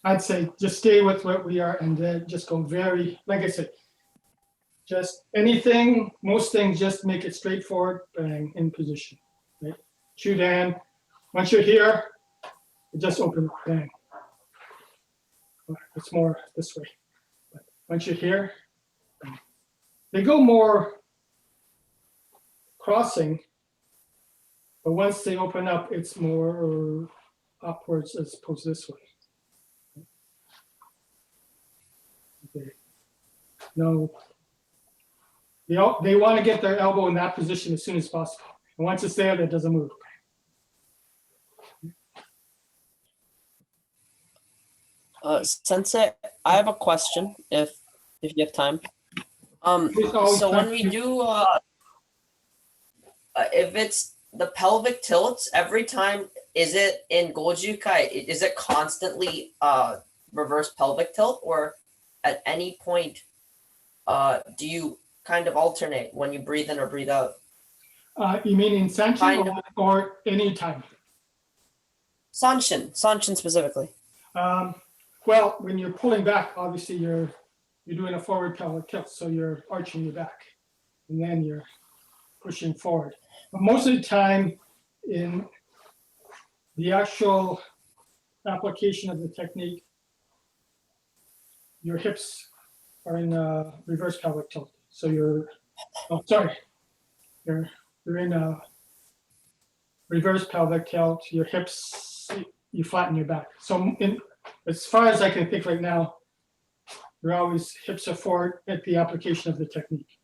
I'd say just stay with what we are and then just go very, like I said, just anything, most things, just make it straightforward, bang, in position, right? Shoot hand. Once you're here, just open, bang. It's more this way. But once you're here, bang. They go more crossing, but once they open up, it's more upwards as opposed to this way. Okay. No. They want to get their elbow in that position as soon as possible. And once it's there, that doesn't move. Sensei, I have a question if you have time. So when we do, if it's the pelvic tilts every time, is it in Goju Kai? Is it constantly reverse pelvic tilt, or at any point do you kind of alternate when you breathe in or breathe out? You mean in Sanchin or any time? Sanchin specifically. Well, when you're pulling back, obviously you're doing a forward pelvic tilt, so you're arching your back, and then you're pushing forward. But most of the time, in the actual application of the technique, your hips are in a reverse pelvic tilt. So you're in a reverse pelvic tilt. Your hips, you flatten your back. So as far as I can think right now, you're always hips are forward at the application of the technique.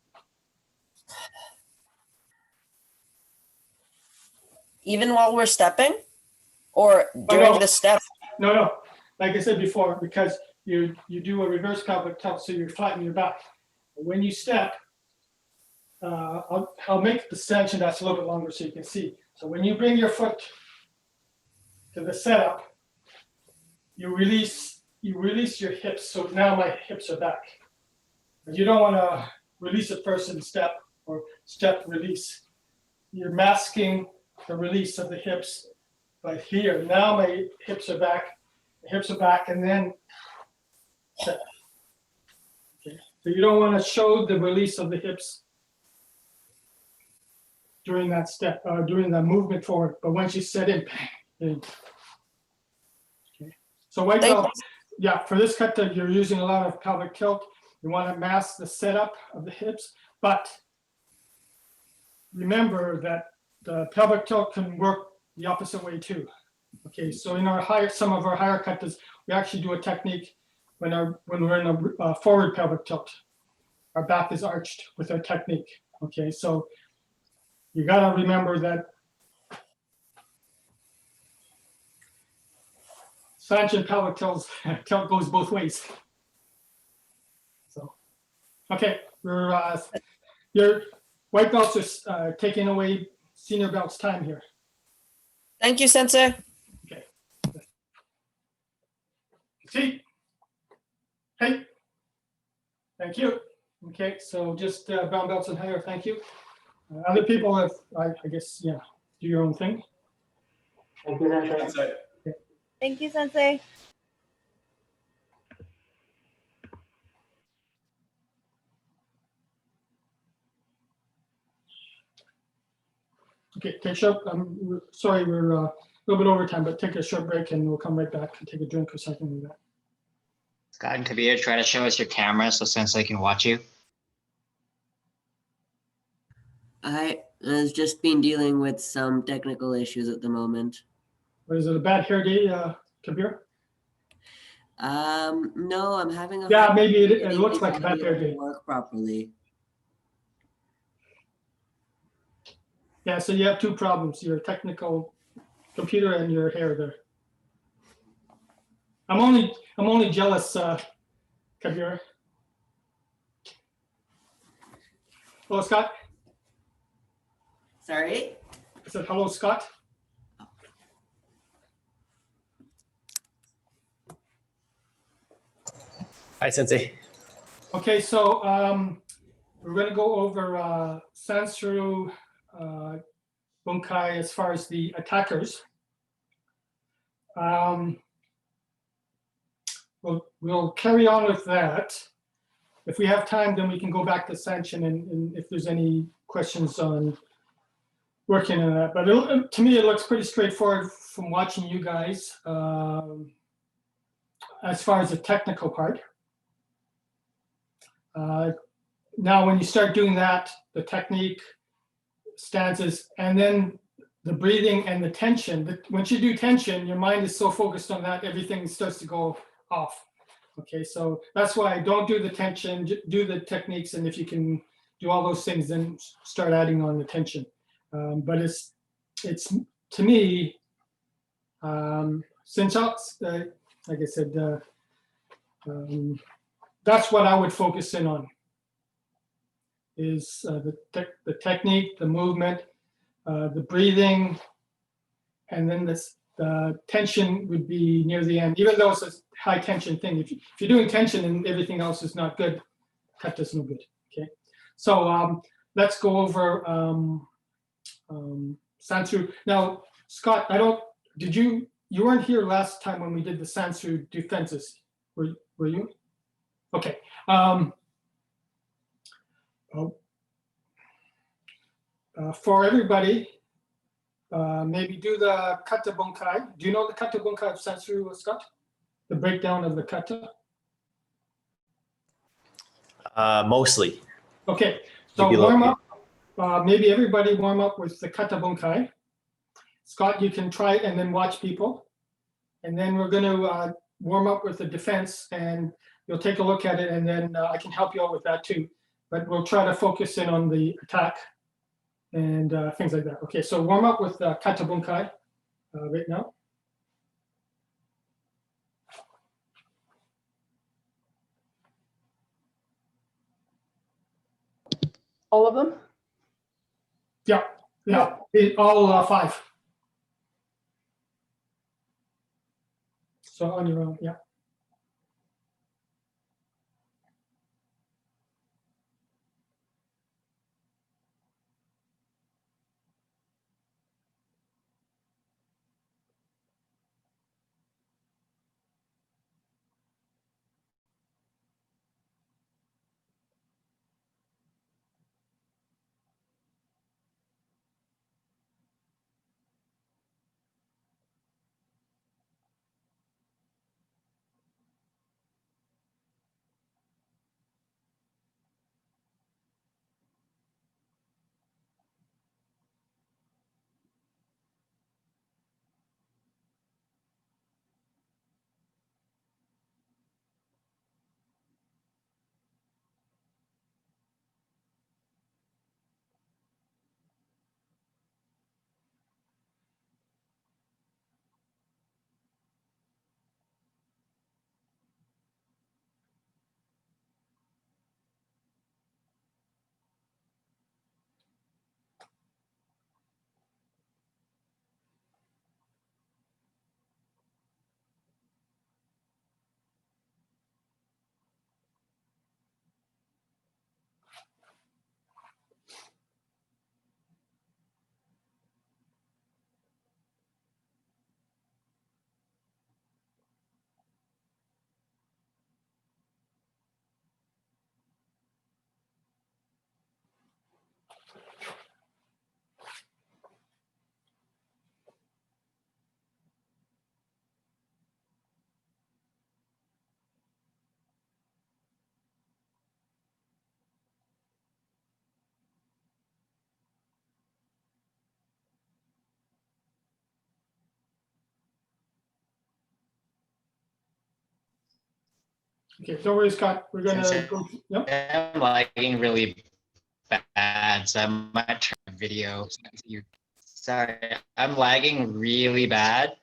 Even while we're stepping, or during the step? No. Like I said before, because you do a reverse pelvic tilt, so you're flattening your back. When you step, I'll make the extension that's a little bit longer so you can see. So when you bring your foot to the setup, you release your hips. So now my hips are back. But you don't want to release it first and step, or step release. You're masking the release of the hips. But here, now my hips are back. The hips are back, and then step. Okay. So you don't want to show the release of the hips during that step, during the movement forward. But once you set in, bang. Okay. So white belt, yeah, for this cut, you're using a lot of pelvic tilt. You want to mask the setup of the hips, but remember that the pelvic tilt can work the opposite way too. Okay, so in some of our higher katas, we actually do a technique when we're in a forward pelvic tilt. Our back is arched with our technique. Okay, so you gotta remember that Sanchin pelvic tilt goes both ways. So, okay, your white belts are taking away senior belts' time here. Thank you, Sensei. Okay. See? Okay. Thank you. Okay, so just brown belts and higher, thank you. Other people have, I guess, yeah, do your own thing. Thank you, Sensei. That's it. Thank you, Sensei. Okay, take a short, sorry, we're a little bit over time, but take a short break and we'll come right back and take a drink or something like that. Scott and Kabir, try to show us your camera so Sensei can watch you. I has just been dealing with some technical issues at the moment. What is it, a bad hair day, Kabir? No, I'm having a Yeah, hard maybe time it getting looks the like a bad audio hair to day. work properly. Yeah, so you have two problems, your technical computer and your hair there. I'm only jealous, Kabir. Hello, Scott. Sorry? I said, hello, Scott. Hi, Sensei. Okay, so we're going to go over Sansuru Bunkai as far as the attackers. We'll carry on with that. If we have time, then we can go back to Sanchin and if there's any questions on working on that. But to me, it looks pretty straightforward from watching you guys as far as the technical part. Now, when you start doing that, the technique, stanzas, and then the breathing and the tension, once you do tension, your mind is so focused on that, everything starts to go off. Okay, so that's why I don't do the tension, do the techniques, and if you can do all those things, then start adding on the tension. But it's to me, since like I said, that's what I would focus in on. Is the technique, the movement, the breathing, and then the tension would be near the end. Even though it's a high tension thing, if you're doing tension and everything else is not good, kata's no good. Okay, so let's go over Sansu. Now, Scott, you weren't here last time when we did the Sansu defenses, were you? Okay. For everybody, maybe do the kata bunkai. Do you know the kata bunkai of Sansuru, Scott? The breakdown of the kata? Mostly. Okay, so Maybe warm up. Maybe everybody warm up with the kata bunkai. Scott, you can try it and then watch people. And then we're going to warm up with the defense and you'll take a look at it and then I can help you out with that too. But we'll try to focus in on the attack and things like that. Okay, so warm up with kata bunkai right now. All of them? Yeah, all 5. So on your own, yeah. Okay, don't worry, Scott. We're gonna Sensei. go. Yep. I'm lagging really bad, so I might turn the video. Sorry, I'm lagging really bad.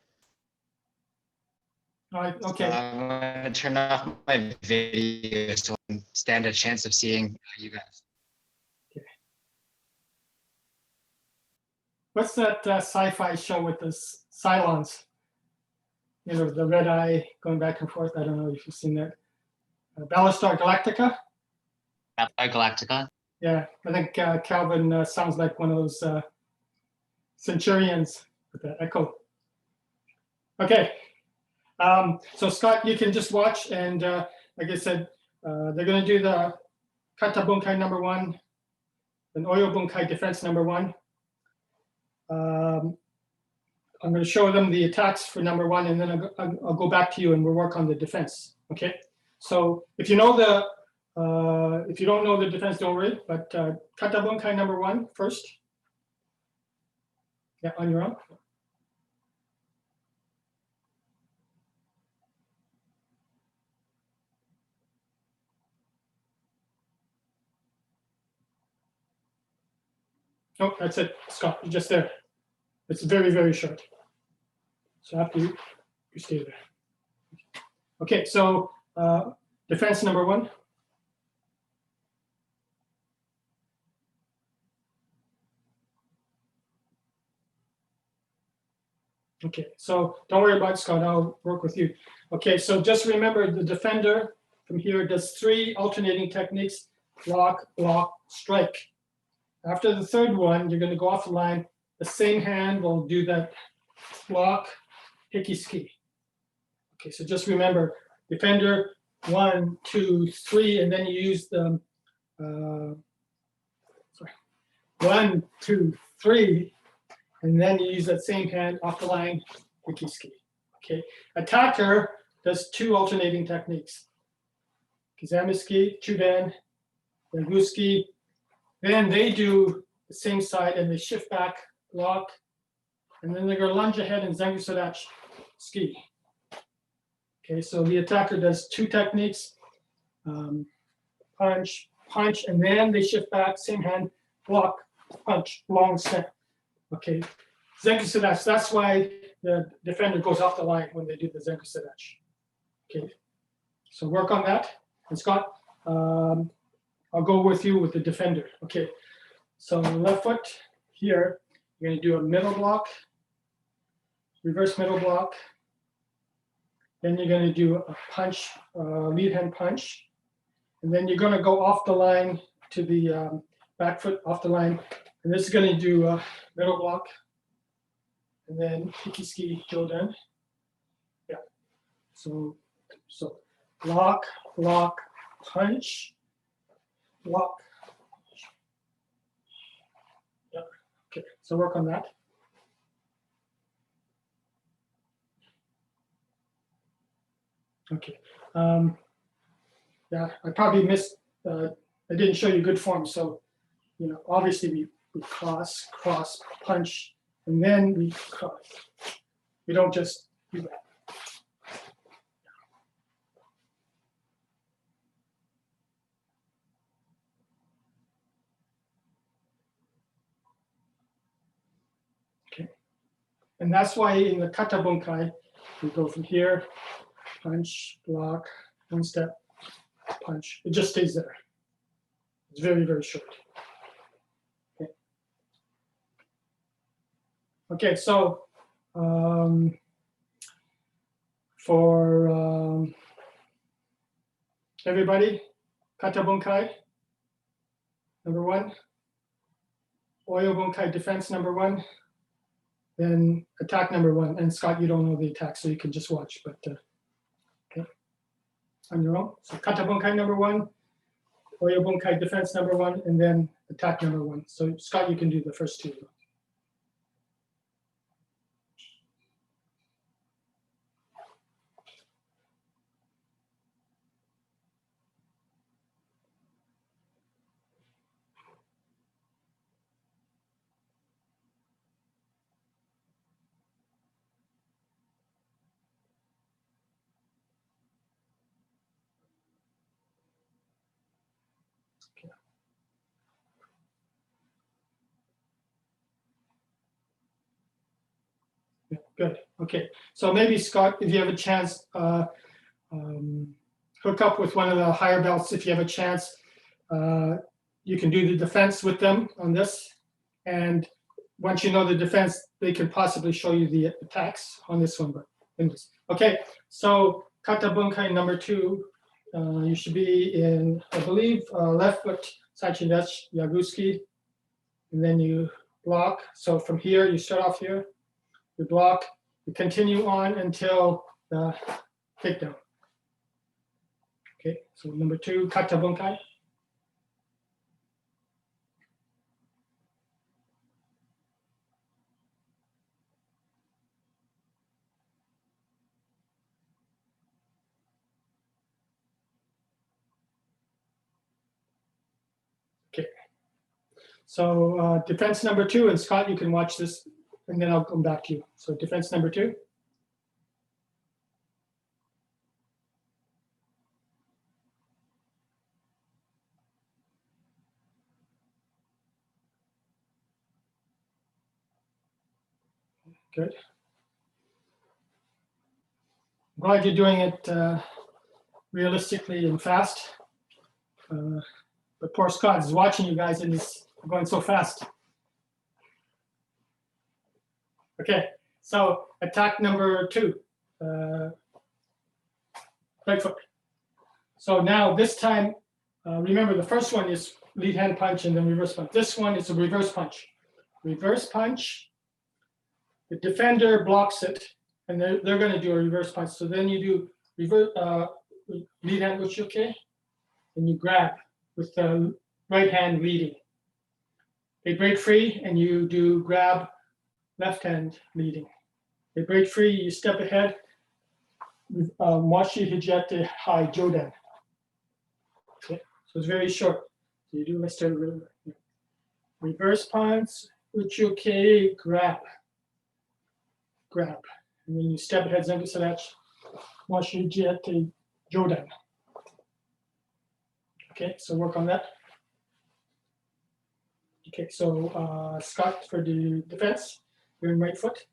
All right. So Okay. I'm gonna turn off my video so I can stand a chance of seeing you guys. What's that sci-fi show with the Cylons? You know, the red eye going back and forth. I don't know if you've seen that. Battlestar Galactica. Galactica. Yeah, I think Calvin sounds like one of those centurions with the echo. Okay, so Scott, you can just watch, and like I said, they're going to do the kata bunkai number 1, then oyo bunkai defense number 1. I'm going to show them the attacks for number 1, and then I'll go back to you and we'll work on the defense. Okay, so if you know if you don't know the defense, don't worry, but kata bunkai number 1 first. Yeah, on your own. Oh, that's it, Scott, you're just there. It's very, very short. So after you stay there. Okay, so defense number 1. Okay, so don't worry about Scott, I'll work with you. Okay, so just remember the defender from here does 3 alternating techniques: block, block, strike. After the 3rd one, you're going to go off the line. The same hand will do that block, hiki ski. Okay, so just remember defender 1, 2, 3, and then you use the 1, 2, 3. And then you use that same hand off the line, hiki ski. Okay. Attacker does 2 alternating techniques: kizamiski, chudan, yaguski. Then they do the same side and they shift back, block, and then they're going to lunge ahead and zengu sadachi ski. Okay, so the attacker does 2 techniques: punch, punch, and then they shift back, same hand, block, punch, long step. Okay, zengu sadachi. That's why the defender goes off the line when they do the zengu sadachi. Okay, so work on that. And Scott, I'll go with you with the defender. Okay, so left foot here, you're going to do a middle block, reverse middle block. Then you're going to do a punch, lead hand punch. And then you're going to go off the line to the back foot off the line. And this is going to do a middle block. And then hiki ski jodan. Yeah. So block, block, punch, block. Yeah. Okay. So work on that. Okay. Yeah, I probably missed. I didn't show you good form. So, you know, obviously we cross, cross, punch, and then we cross. We don't just do that. Okay. And that's why in the kata bunkai, we go from here, punch, block, 1 step, punch. It just stays there. It's very, very short. Okay. Okay, so for everybody, kata bunkai, number 1. Oyo bunkai defense, number 1. Then attack number 1. And Scott, you don't know the attack, so you can just watch, but okay, on your own. So kata bunkai number 1, oyo bunkai defense number 1, and then attack number 1. So Scott, you can do the first 2. Yeah, good. Okay. So maybe Scott, if you have a chance, hook up with one of the higher belts if you have a chance. You can do the defense with them on this. And once you know the defense, they can possibly show you the attacks on this one. But okay, so kata bunkai number 2, you should be in, I believe, left foot sachindachi yaguski, and then you block. So from here, you start off here, you block, you continue on until the takedown. Okay, so number 2, kata bunkai. Okay, so defense number 2, and Scott, you can watch this, and then I'll come back to you. So defense number 2. Good. I'm glad you're doing it realistically and fast. But poor Scott is watching you guys and he's going so fast. Okay, so attack number 2, right foot. So now this time, remember the first one is lead hand punch and then reverse punch. This one is a reverse punch. Reverse punch, the defender blocks it, and they're going to do a reverse punch. So then you do reverse lead hand uchuke, and you grab with the right hand leading. They break free, and you do grab left hand leading. They break free, you step ahead with Mashi Hijate Hai Jodan. Okay, so it's very short. So you do Mr. Reverse punch, uchuke, grab. Grab. And then you step ahead, Zenbu Sadachi, Mashi Hijate Jodan. Okay, so work on that. Okay, so Scott, for the defense, you're in right foot.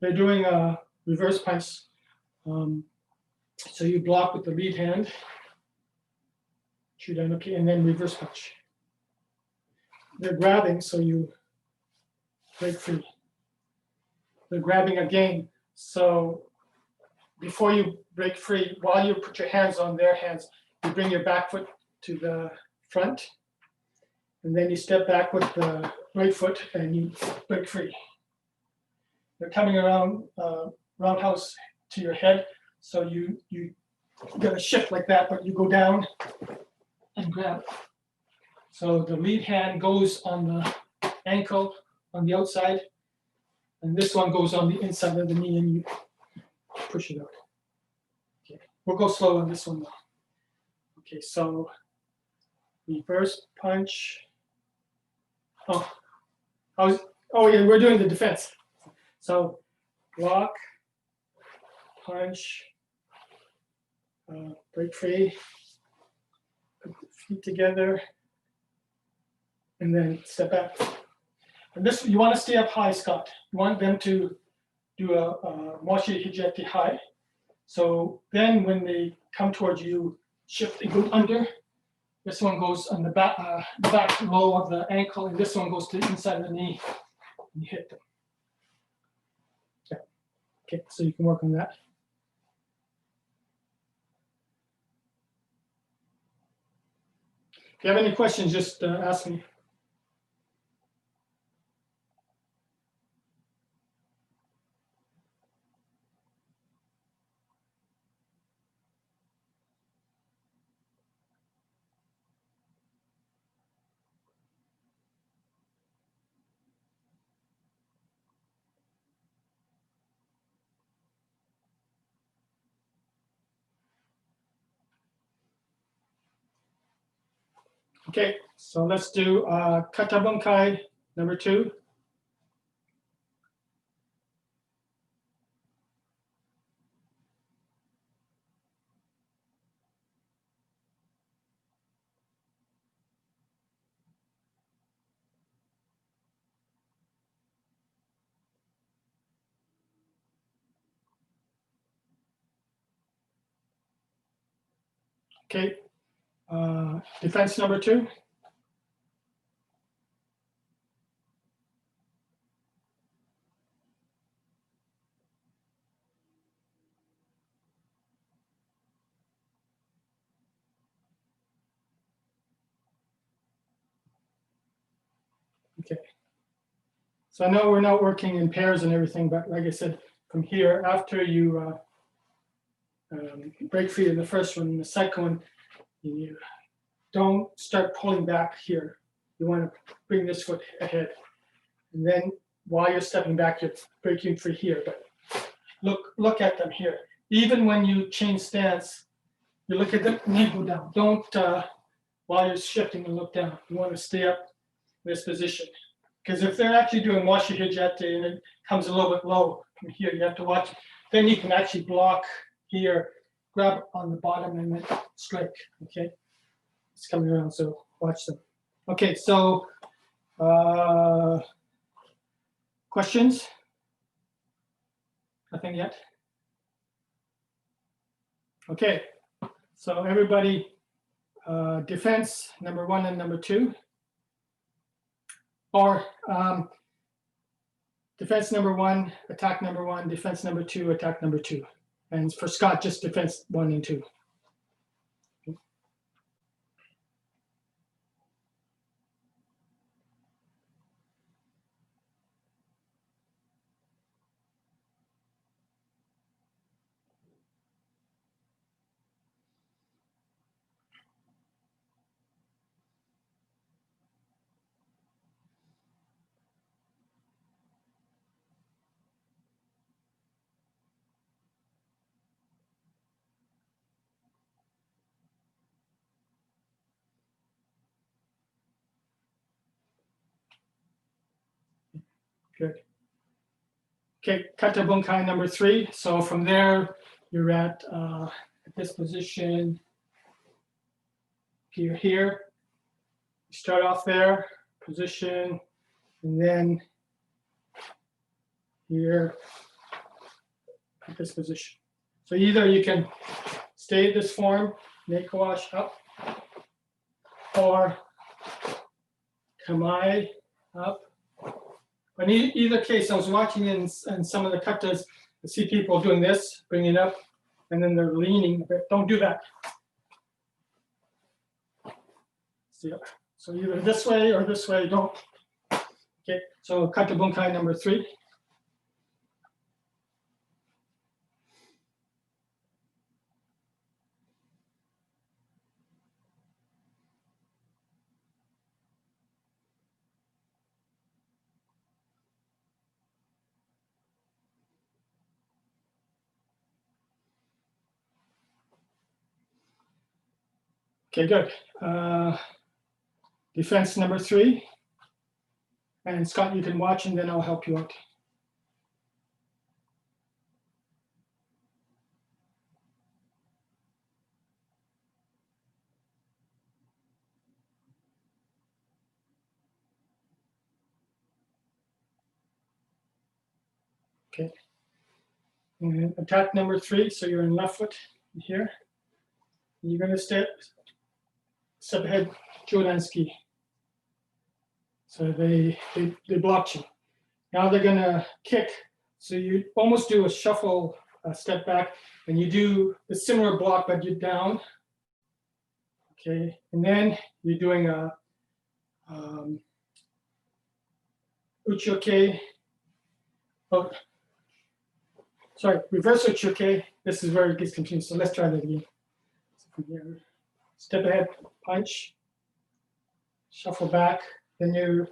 They're doing a reverse punch. So you block with the lead hand, shoot down, okay, and then reverse punch. They're grabbing, so you break free. They're grabbing again. So before you break free, while you put your hands on their hands, you bring your back foot to the front, and then you step back with the right foot and you break free. They're coming around roundhouse to your head, so you gotta shift like that, but you go down and grab. So the lead hand goes on the ankle on the outside, and this one goes on the inside of the knee, and you push it out. Okay, we'll go slow on this one though. Okay, so reverse punch. Oh, yeah, we're doing the defense. So block, punch, break free, put the feet together, and then step back. And this, you want to stay up high, Scott. You want them to do a Mashi Hijate high. So then when they come towards you, shift and go under. This one goes on the back low of the ankle, and this one goes to the inside of the knee, and you hit them. Yeah. Okay, so you can work on that. If you have any questions, just ask me. Okay, so let's do kata bunkai number 2. Okay. Defense number 2. Okay. So I know we're not working in pairs and everything, but like I said, from here, after you break free of the first one, the second one, you don't start pulling back here. You want to bring this foot ahead. And then while you're stepping back, you're breaking free here. But look at them here. Even when you change stance, you look at them and they go down. Don't, while you're shifting, and look down. You want to stay up in this position. Because if they're actually doing washi hijate and it comes a little bit low from here, you have to watch. Then you can actually block here, grab on the bottom and then strike. Okay, it's coming around, so watch them. Okay, so questions? Nothing yet? Okay, so everybody, defense number 1 and number 2. Or defense number 1, attack number 1, defense number 2, attack number 2. And for Scott, just defense 1 and 2. Good. Okay, kata bunkai number 3. So from there, you're at this position. You're here. You start off there, position, and then here at this position. So either you can stay this form, make wash up, or kamae up. But in either case, I was watching in some of the katas, I see people doing this, bringing it up, and then they're leaning. Don't do that. See, so either this way or this way, don't. Okay, so kata bunkai number 3. Okay, good. Defense number 3. And Scott, you can watch and then I'll help you out. Okay. And attack number 3, so you're in left foot here. You're going to step ahead, Jodanski. So they blocked you. Now they're going to kick. So you almost do a shuffle, step back, and you do a similar block, but you're down. Okay, and then you're doing a uchoke. Oh, sorry, reverse uchoke. This is where it gets confused. So let's try that again. So from here, step ahead, punch, shuffle back, then your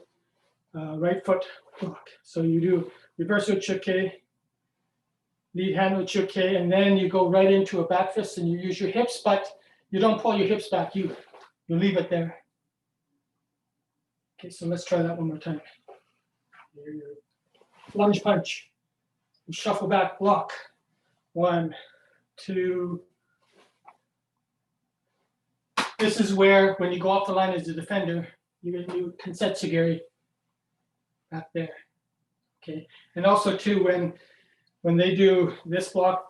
right foot block. So you do reverse uchoke, lead hand uchoke, and then you go right into a back fist and you use your hips, but you don't pull your hips back. You leave it there. Okay, so let's try that one more time. Lunge punch. You shuffle back, block. 1, 2. This is where, when you go off the line as a defender, you're going to do Kansetsugiri back there. Okay, and also too, when they do this block,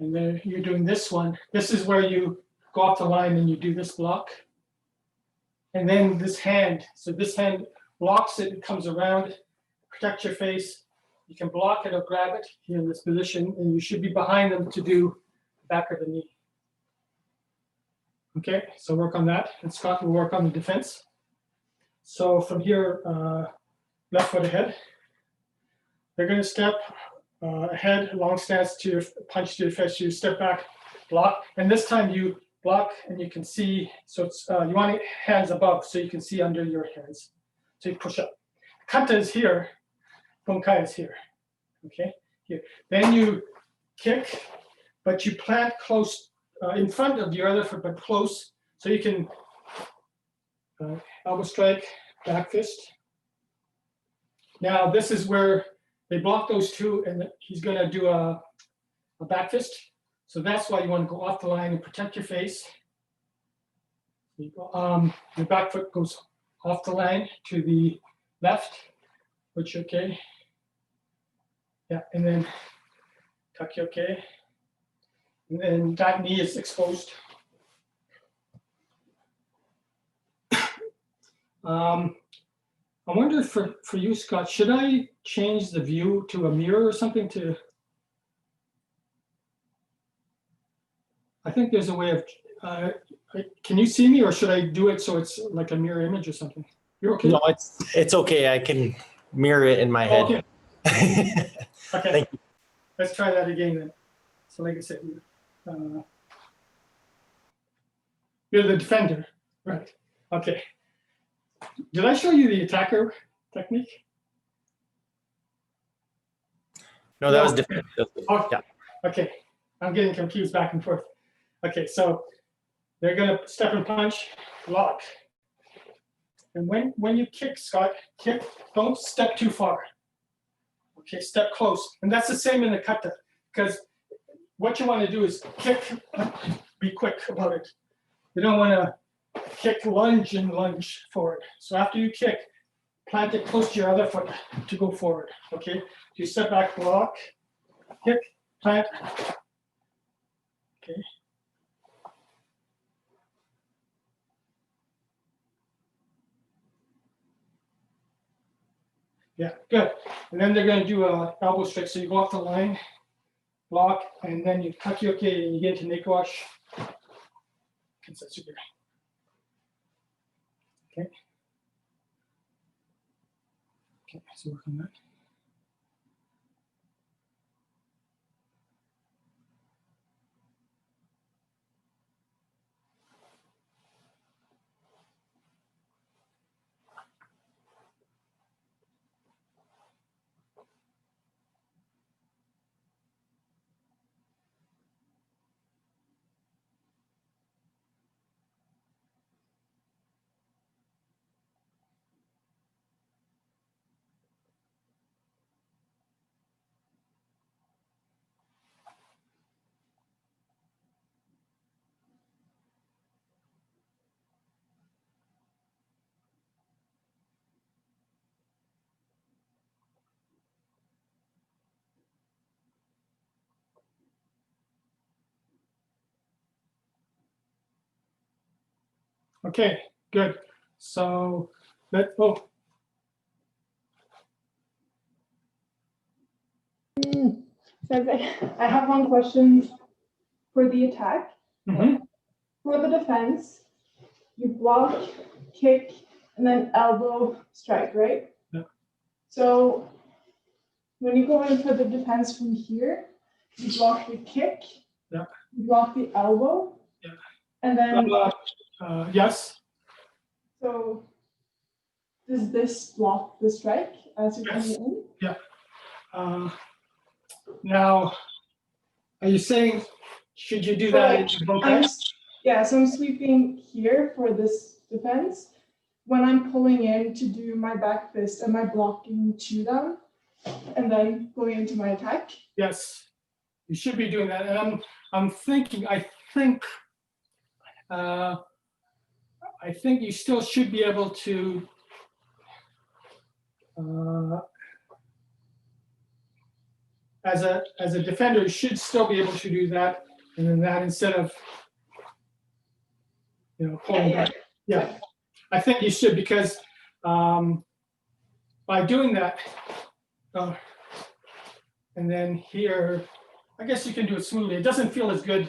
And then you're doing this one. This is where you go off the line and you do this block. And then this hand, so this hand blocks it, it comes around, protect your face. You can block it or grab it here in this position, and you should be behind them to do the back of the knee. Okay, so work on that, and Scott will work on the defense. So from here, left foot ahead. They're going to step ahead, long stance to your punch to your face. You step back, block, and this time you block, and you can see. So it's you want hands above, so you can see under your hands. So you push up. Kata is here. Bunkai is here. Okay, here. Then you kick, but you plant close in front of your other foot, but close, so you can elbow strike, back fist. Now this is where they block those two, and he's going to do a back fist. So that's why you want to go off the line and protect your face. Your back foot goes off the line to the left, which okay. Yeah, and then tuck your okay. And then that knee is exposed. I wonder for you, Scott, should I change the view to a mirror or something to? I think there's a way of, can you see me, or should I do it so it's like a mirror image or something? You're okay? No, it's okay. I can mirror it in my head. Okay. Okay. Thank you. Let's try that again then. So like I said, you're the defender, right? Okay. Did I show you the attacker technique? No, that was different. Oh, Yeah. Okay, I'm getting confused back and forth. Okay, so they're gonna step and punch, block. And when you kick, Scott, kick, don't step too far. Okay, step close. And that's the same in the kata, because what you want to do is kick, be quick about it. You don't want to kick, lunge, and lunge forward. So after you kick, plant it close to your other foot to go forward. Okay, you step back, block, kick, plant. Okay. Yeah, good. And then they're going to do a elbow strike. So you go off the line, block, and then you tuck your okay, and you get into neck wash. Okay. Okay, so work on that. Okay, good. So let's go. I have one question for the attack. Mhm. For the defense, you block, kick, and then elbow strike, right? Yeah. So when you go in for the defense from here, you block the kick, Yeah. you block the elbow, Yeah. and then Yes. so does this block the strike as you're Yes. coming in? Yeah. Now, are you saying should you do So, that like, in both Yeah, so I'm sweeping here for this defense. When I'm pulling in to do my back fist, am I blocking to them and then going into my attack? Yes, you should be doing that. And I'm thinking, I think you still should be able to as a defender, you should still be able to do that. And then that instead of, pulling back. Yeah, I think you should, because by doing that, and then here, I guess you can do it smoothly. It doesn't feel as good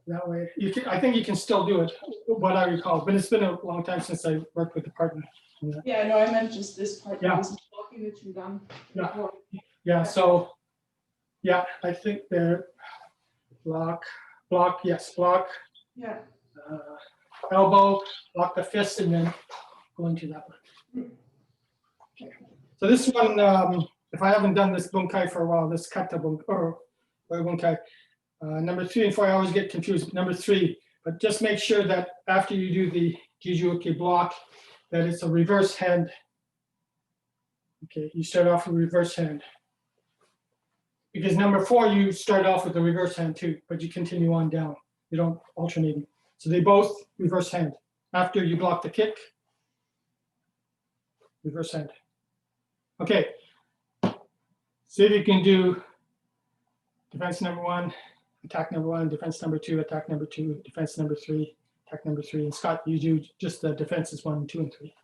that way. I think you can still do it, what I recall, but it's been a long time since I worked with the partner. Yeah, no, I meant just this part. Yeah. That was blocking that you done. Yeah. before. Yeah, so, yeah, I think they're block, yes, block, Yeah. elbow, block the fist, and then go into that one. Okay. So this one, if I haven't done this bunkai for a while, this kata bunkai, or bunkai, number 3 and 4, I always get confused. Number 3, but just make sure that after you do the Jijuoke block, that it's a reverse hand. Okay, you start off with reverse hand. Because number 4, you start off with the reverse hand too, but you continue on down. You don't alternate. So they both reverse hand. After you block the kick, reverse hand. Okay, see if you can do defense number 1, attack number 1, defense number 2, attack number 2, defense number 3, attack number 3. And Scott, you do just the defenses 1, 2, and 3.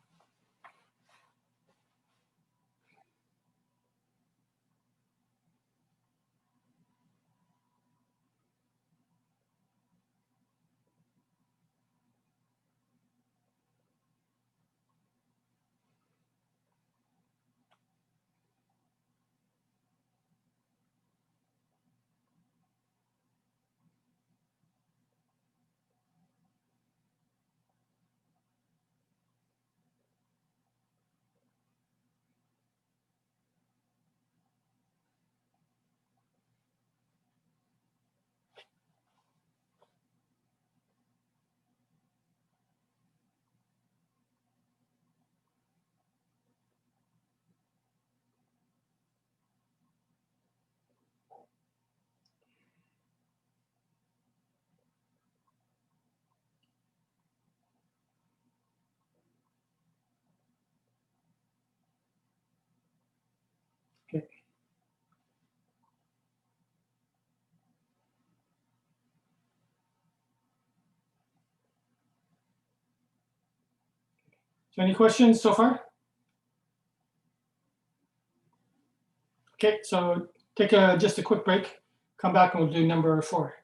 Okay. So any questions so far? Okay, so take just a quick break. Come back and we'll do number 4.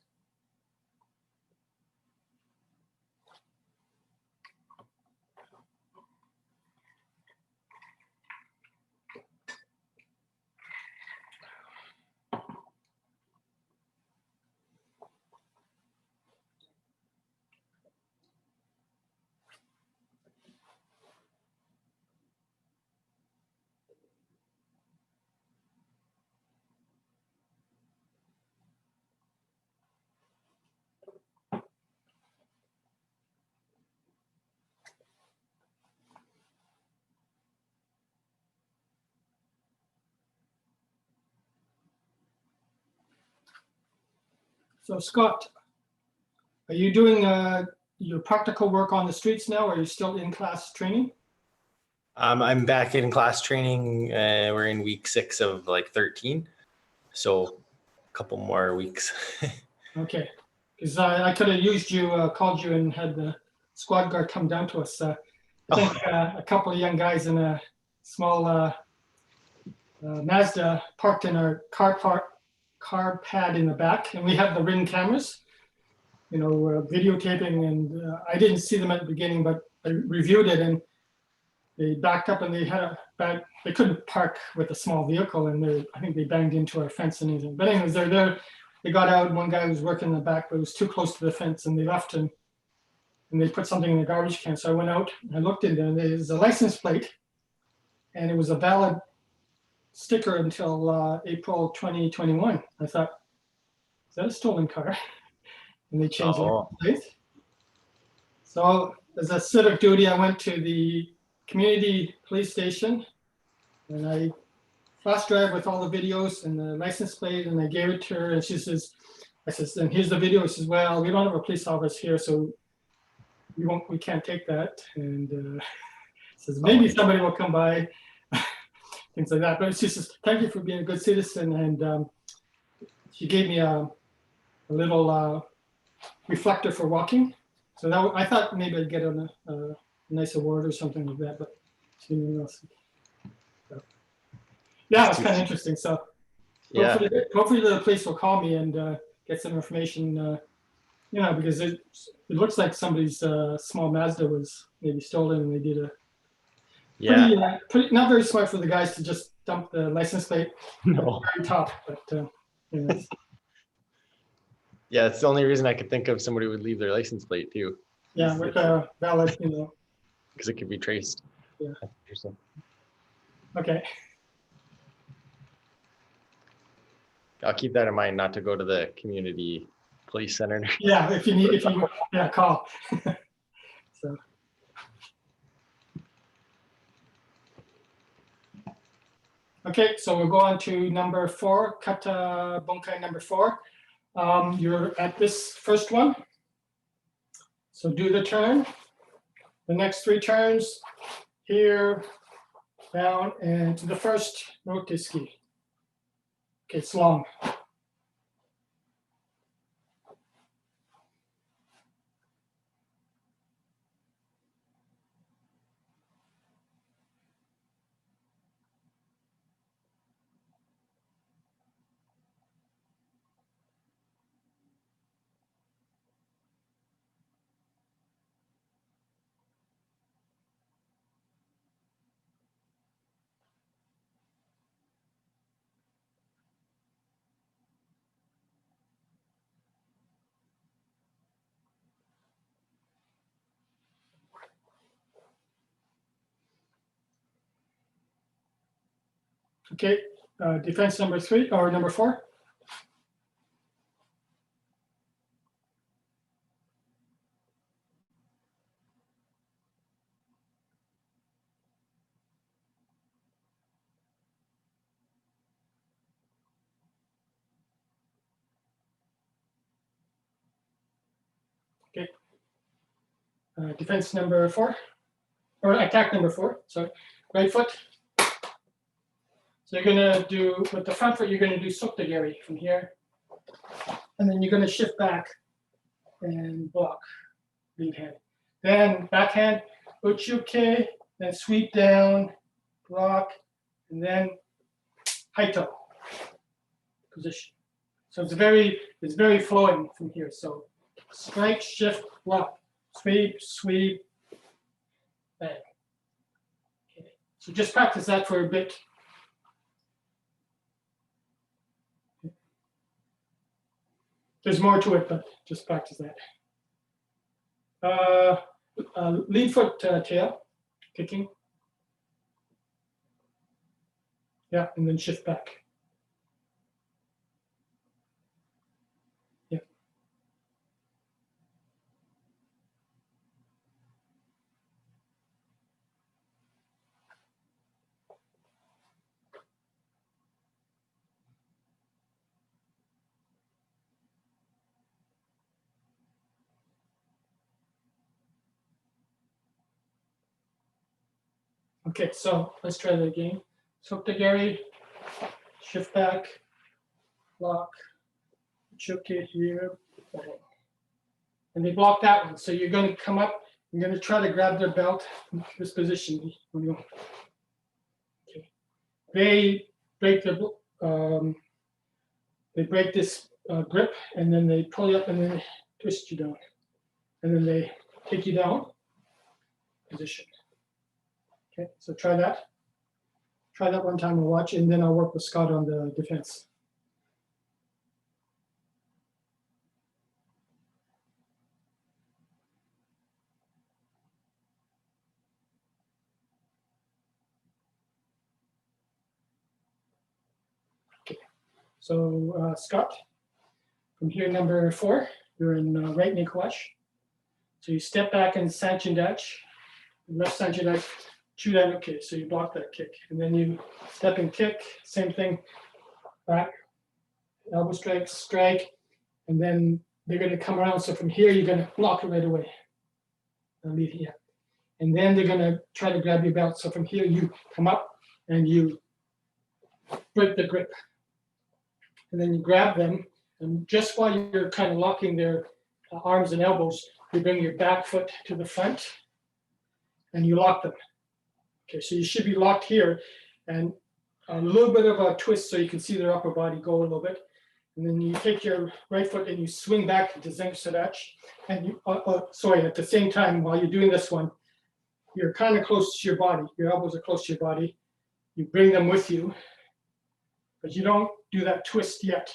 So Scott, are you doing your practical work on the streets now, or are you still in class training? I'm back in class training. We're in week 6 of like 13. So a couple more weeks. Okay, because I could have used you, called you and had the squad guard come down to us. I think a couple of young guys in a small Mazda parked in our car pad in the back, and we have the Ring cameras, videotaping, and I didn't see them at the beginning, but I reviewed it, and they backed up and they had they couldn't park with a small vehicle, and I think they banged into our fence and anything. But anyways, they're there. They got out. One guy was working in the back, but it was too close to the fence, and they left him. And they put something in the garbage can. So I went out and I looked in there, and there's a license plate, and it was a valid sticker until April 2021. I thought, is that a stolen car? And they changed the plate. So as a civic duty, I went to the community police station, and I flash drive with all the videos and the license plate, and I gave it to her, and she says, and here's the video. She says, well, we don't have a police officer here, so we can't take that. And says maybe somebody will come by. things like that. But she says, thank you for being a good citizen. And she gave me a little reflector for walking. So that, I thought maybe I'd get a nice award or something like that, but she didn't else. So, yeah, it's kind of interesting. So Yeah. hopefully the police will call me and get some information, you know, because it looks like somebody's small Mazda was maybe stolen, and they did a pretty, not very smart for the guys to just dump the license plate at the very top, but anyways. Yeah, it's the only reason I could think of somebody would leave their license plate too. Yeah, with a valid, you know. Because it could be traced. Yeah. That's interesting. Okay. I'll keep that in mind not to go to the community police center. Yeah, if you call. So. Okay, so we'll go on to number 4, kata bunkai number 4. You're at this first one. So do the turn. The next 3 turns, here, down, and to the first rotiski. Okay, it's long. Okay, defense number 3 or number 4. Okay, defense number 4 or attack number 4. So right foot. So you're gonna do, with the front foot, you're gonna do sokdageri from here. And then you're gonna shift back and block, lead hand. Then backhand, uchuke, then sweep down, block, and then haito position. So it's very flowing from here. So strike, shift, block, sweep, sweep, bang. Okay. So just practice that for a bit. There's more to it, but just practice that. Lead foot tail, kicking. Yeah, and then shift back. Yeah. Okay, so let's try that again. Sokdageri, shift back, block, choke here, and they block that one. So you're going to come up, you're going to try to grab their belt in this position. Okay. They break this grip, and then they pull you up, and then they twist you down, and then they take you down position. Okay, so try that. Try that one time and watch, and then I'll work with Scott on the defense. Okay, so Scott, from here, number 4, you're in right knee clutch. So you step back and Sanchin Dutch, left Sanchin Dutch. Chew that, okay, so you block that kick. And then you step and kick, same thing, back, elbow strike, strike, and then they're gonna come around. So from here, you're gonna block it right away. Lead here. And then they're gonna try to grab your belt. So from here, you come up and you break the grip. And then you grab them, and just while you're kind of locking their arms and elbows, you bring your back foot to the front and you lock them. Okay, so you should be locked here, and a little bit of a twist so you can see their upper body go a little bit. And then you take your right foot and you swing back into Zeng Sadach. And you, sorry, at the same time, while you're doing this one, you're kind of close to your body. Your elbows are close to your body. You bring them with you, but you don't do that twist yet.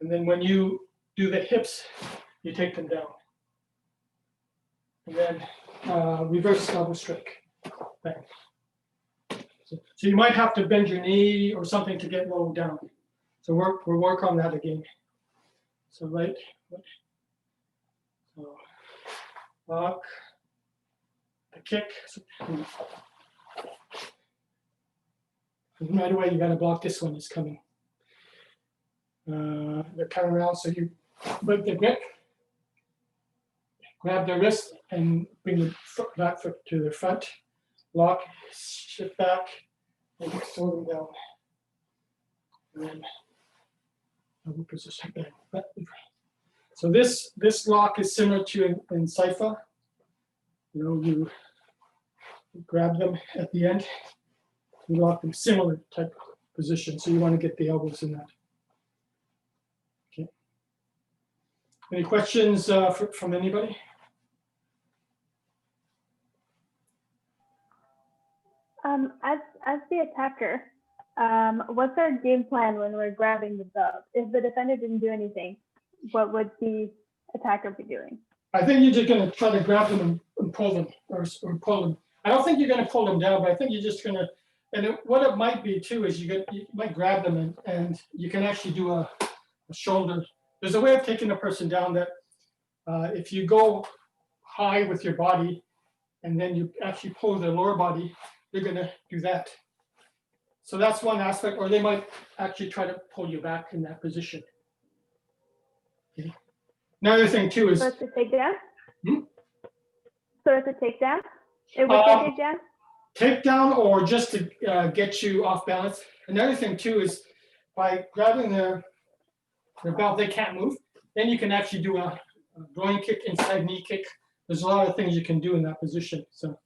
And then when you do the hips, you take them down. And then reverse elbow strike. Bang. So you might have to bend your knee or something to get low down. So we'll work on that again. So right, so lock, the kick. And right away, you got to block this one is coming. They're coming around, so you break the grip, grab the wrist, and bring the back foot to the front. Lock, shift back, and throw them down. And then double position back. So this lock is similar to in Saifa. You know, you grab them at the end, you lock them, similar type of position. So you want to get the elbows in that. Okay. Any questions from anybody? As the attacker, what's our game plan when we're grabbing the dub? If the defender didn't do anything, what would the attacker be doing? I think you're just going to try to grab them and pull them, or pull them. I don't think you're going to pull them down, but I think you're just going to. And what it might be too is you might grab them and you can actually do a shoulder. There's a way of taking a person down that if you go high with your body and then you actually pull their lower body, you're going to do that. So that's one aspect, or they might actually try to pull you back in that position. Okay. Another thing too is. So it's a takedown? Hmm? So it's a takedown? It would be a takedown? Takedown or just to get you off balance. Another thing too is by grabbing their belt, they can't move. Then you can actually do a groin kick, inside knee kick. There's a lot of things you can do in that position. So.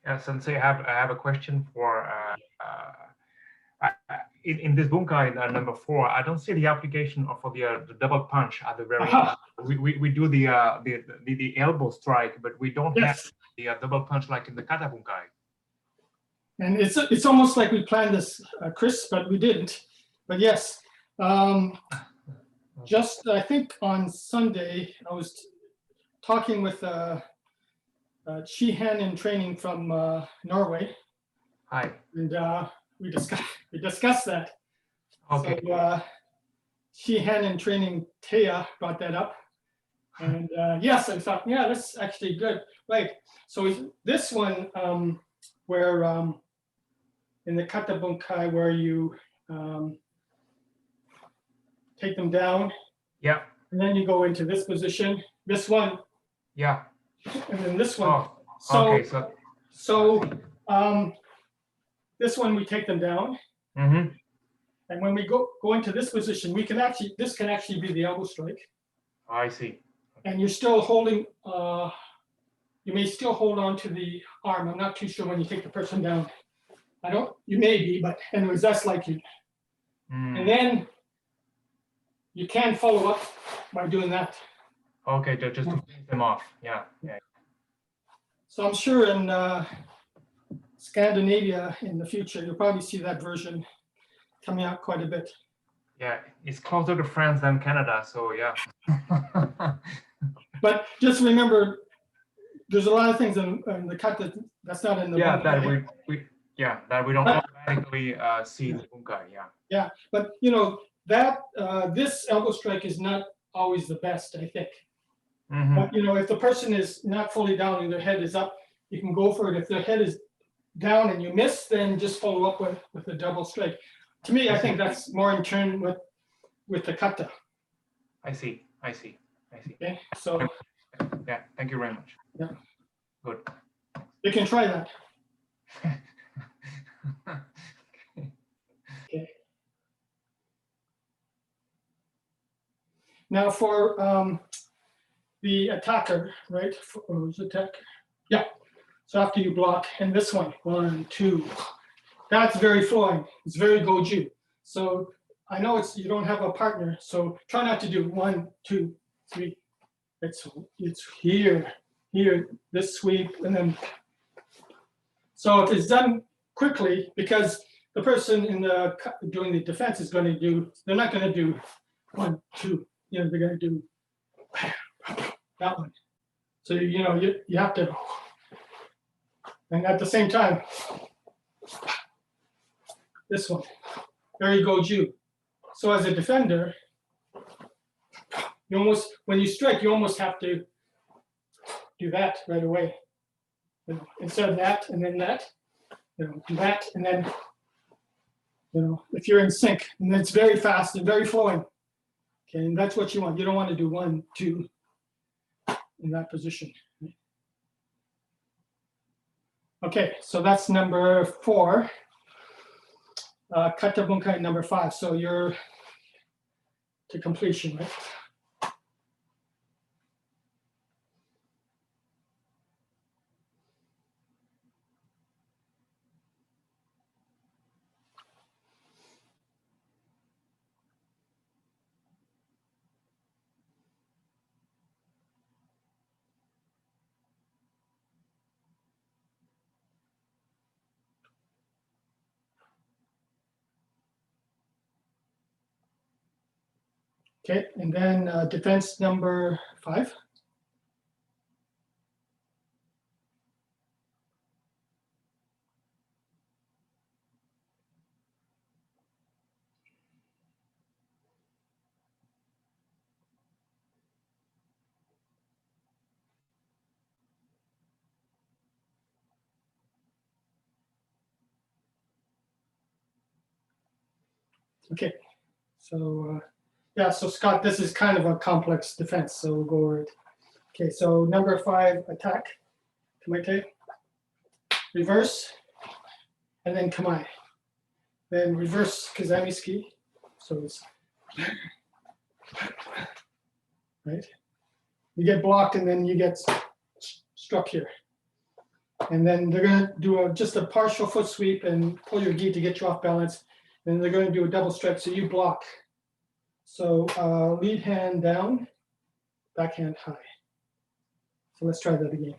Yeah, Sensei, I have a question for in this bunkai number 4. I don't see the application for the double punch at the very end. We do the elbow strike, but we don't have the double punch like in the kata bunkai. And it's almost like we planned this, Chris, but we didn't. But yes, just I think on Sunday I was talking with Shihan in training from Norway. Hi. And we discussed that. Okay. So Shihan in training, Taya brought that up. And yes, I thought, yeah, that's actually good. Right. So this one where in the kata bunkai where you take them down. Yeah. And then you go into this position. This one. Yeah. And then this one. Oh, okay, so this one we take them down. Mm-hmm. And when we go into this position, this can actually be the elbow strike. I see. And you're still holding, you may still hold on to the arm. I'm not too sure when you take the person down. You may be, but anyways, that's likely. And then you can follow up by doing that. Okay, just to finish them off. Yeah. So I'm sure in Scandinavia in the future, you'll probably see that version coming out quite a bit. Yeah, it's closer to France than Canada, so yeah. But just remember, there's a lot of things in the kata that's not in the bunkai. That we don't automatically see in the bunkai. Yeah, but you know that this elbow strike is not always the best, I think. Mm-hmm. But you know, if the person is not fully down and their head is up, you can go for it. If their head is down and you miss, then just follow up with a double strike. To me, I think that's more in tune with the kata. I see. Okay, so yeah, thank you very much. Yeah, good. You can try that. Now for the attacker, right? Who's attacker? Yeah. So after you block, and this one, 1, 2, that's very flowing. It's very Goju. So I know you don't have a partner, so try not to do 1, 2, 3. It's here, this sweep, and then. So if it's done quickly, because the person doing the defense is going to do, they're not going to do 1, 2. They're going to do that one. So you have to, and at the same time, this one, very Goju. So as a defender, when you strike, you almost have to do that right away. Instead of that and then that, do that and then, if you're in sync, and it's very fast and very flowing. Okay, and that's what you want. You don't want to do 1, 2 in that position. Okay, so that's number 4. Kata bunkai number 5. So you're to completion, right? Okay, and then defense number 5. Okay, so yeah, so Scott, this is kind of a complex defense, so we'll go over it. Okay, so number 5, attack, kamaite, reverse, and then kamae. Then reverse kazami ski, so it's, right? You get blocked and then you get struck here. And then they're gonna do just a partial foot sweep and pull your gi to get you off balance. Then they're gonna do a double strike, so you block. So lead hand down, backhand high. So let's try that again.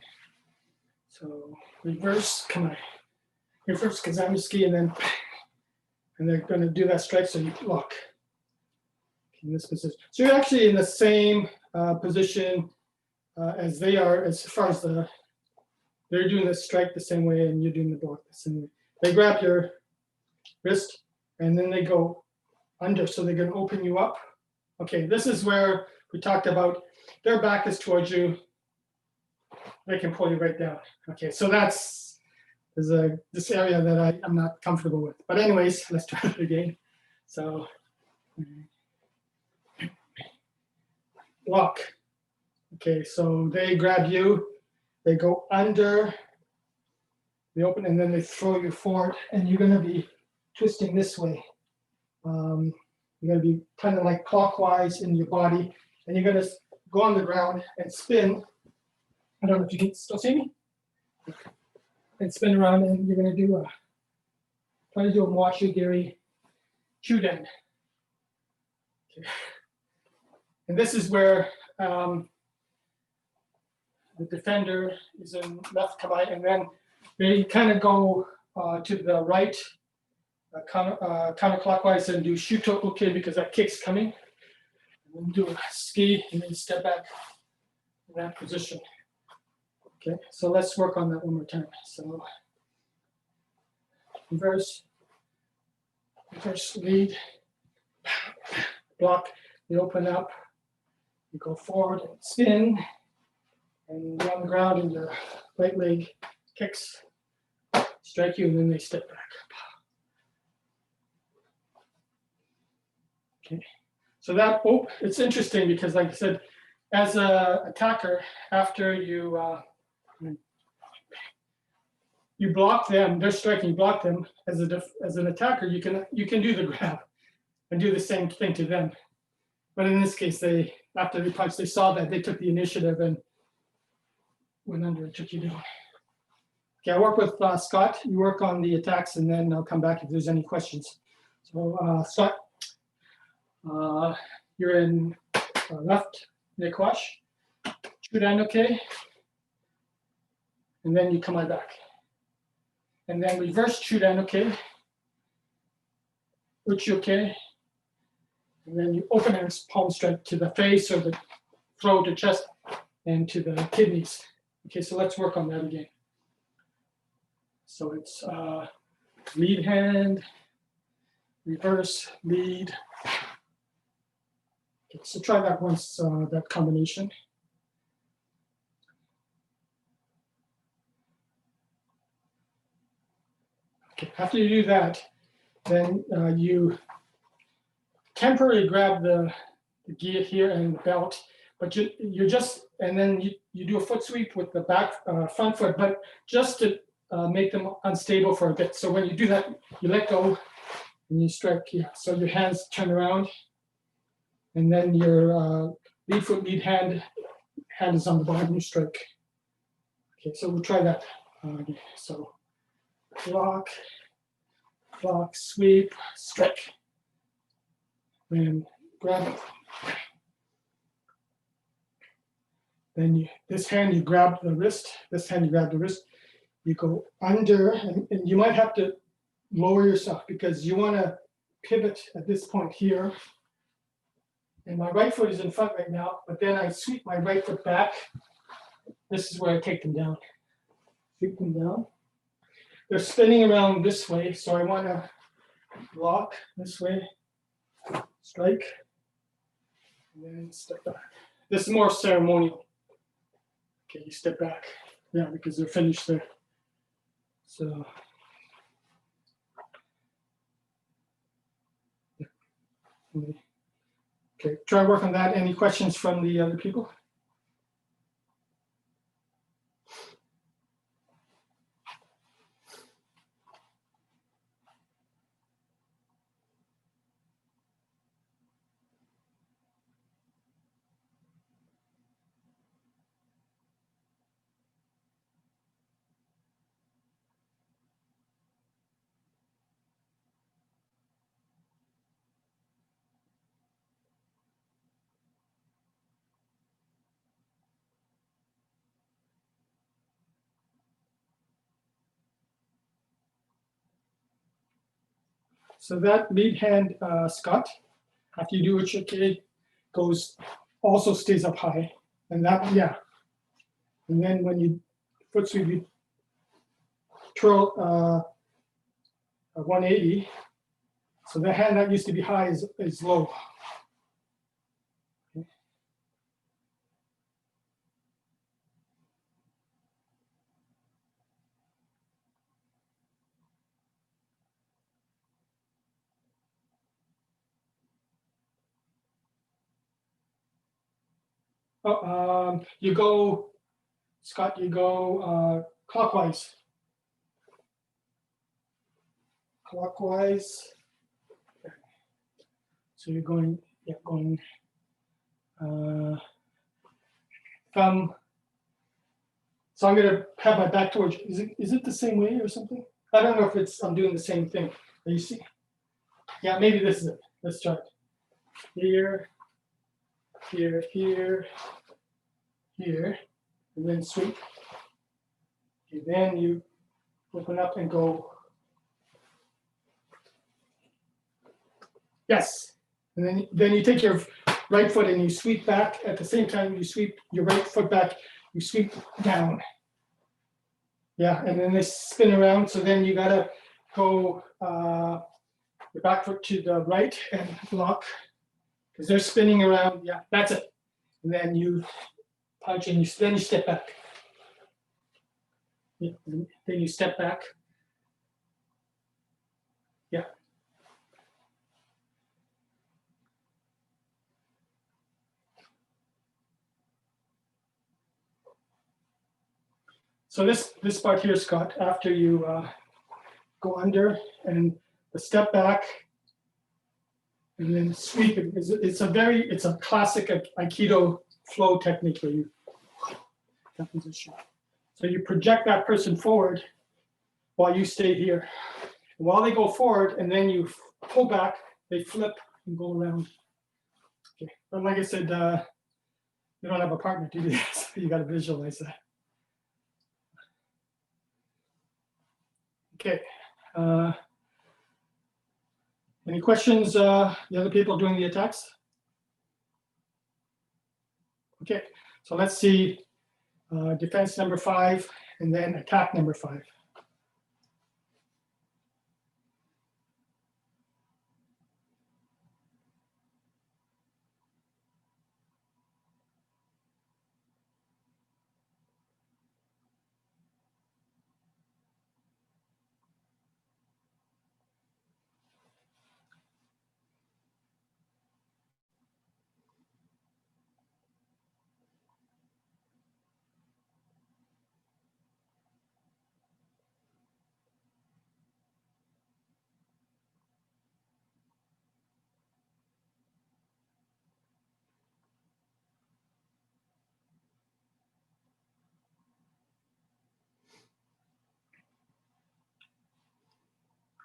So reverse kamae, reverse kazami ski, and they're going to do that strike, so you block in this position. So you're actually in the same position as they are, as far as they're doing the strike the same way, and you're doing the block the same way. They grab your wrist, and then they go under, so they're going to open you up. Okay, this is where we talked about their back is towards you. They can pull you right down. Okay, so this area that I'm not comfortable with. But anyways, let's try it again. So block. Okay, so they grab you, they go under, they open, and then they throw you forward, and you're going to be twisting this way. You're going to be kind of like clockwise in your body, and you're going to go on the ground and spin. I don't know if you can still see me. And spin around, and you're going to try to do a Mwashigiri Kyuden. Okay. And this is where the defender is in left kamae, and then they kind of go to the right counterclockwise and do shuto uke because that kick's coming. And then do a ski and then step back in that position. Okay, so let's work on that one more time. So reverse lead, block, you open up, you go forward and spin, and you're on the ground and your right leg kicks, strike you, and then they step back. Okay, so that, it's interesting because like I said, as an attacker, after you block them, they're striking, you block them. As an attacker, you can do the grab and do the same thing to them. But in this case, they after they punched, they saw that, they took the initiative and went under and took you down. Okay, I work with Scott. You work on the attacks, and then I'll come back if there's any questions. So Scott, you're in left Nikwash, Chudan, okay? And then you come right back. And then reverse Chudan, okay? Uchi, okay? And then you open and palm strike to the face or the throat or chest and to the kidneys. Okay, so let's work on that again. So it's lead hand, reverse, lead. Okay, so try that once, that combination. Okay, after you do that, then you temporarily grab the gear here and the belt, but you just, and then you do a foot sweep with the back front foot, but just to make them unstable for a bit. So when you do that, you let go and you strike here. So your hands turn around, and then your lead foot, lead hand is on the bottom, you strike. Okay, so we'll try that again. So block, sweep, strike, and grab it. Then this hand you grab the wrist, this hand you grab the wrist, you go under, and you might have to lower yourself because you want to pivot at this point here. And my right foot is in front right now, but then I sweep my right foot back. This is where I take them down. Sweep them down. They're spinning around this way, so I want to block this way, strike, and then step back. This is more ceremonial. Okay, you step back. Yeah, because they're finished there. So. Okay, try to work on that. Any questions from the other people? So that lead hand, Scott, after you do it, okay, also stays up high. And that, yeah. And then when you foot sweep, you twirl a 180. So the hand that used to be high is low. Okay. You go, Scott, you go clockwise. Clockwise. So you're going, yeah, going thumb. So I'm gonna have my back towards you. Is it the same way or something? I don't know if I'm doing the same thing. You see? Yeah, maybe this is it. Let's try it. Here, here, here, here, and then sweep. Okay, then you open up and go. Yes. And then you take your right foot and you sweep back. At the same time, you sweep your right foot back, you sweep down. Yeah, and then they spin around. So then you gotta go the back foot to the right and block because they're spinning around. Yeah, that's it. And then you punch and then you step back. Yeah, and then you step back. Yeah. So this part here, Scott, after you go under and the step back and then sweeping. It's a classic Aikido flow technique where you that position. So you project that person forward while you stay here. While they go forward, and then you pull back, they flip and go around. Okay, but like I said, you don't have a partner to do this. You got to visualize that. Okay. Any questions? The other people doing the attacks? Okay, so let's see defense number 5 and then attack number 5.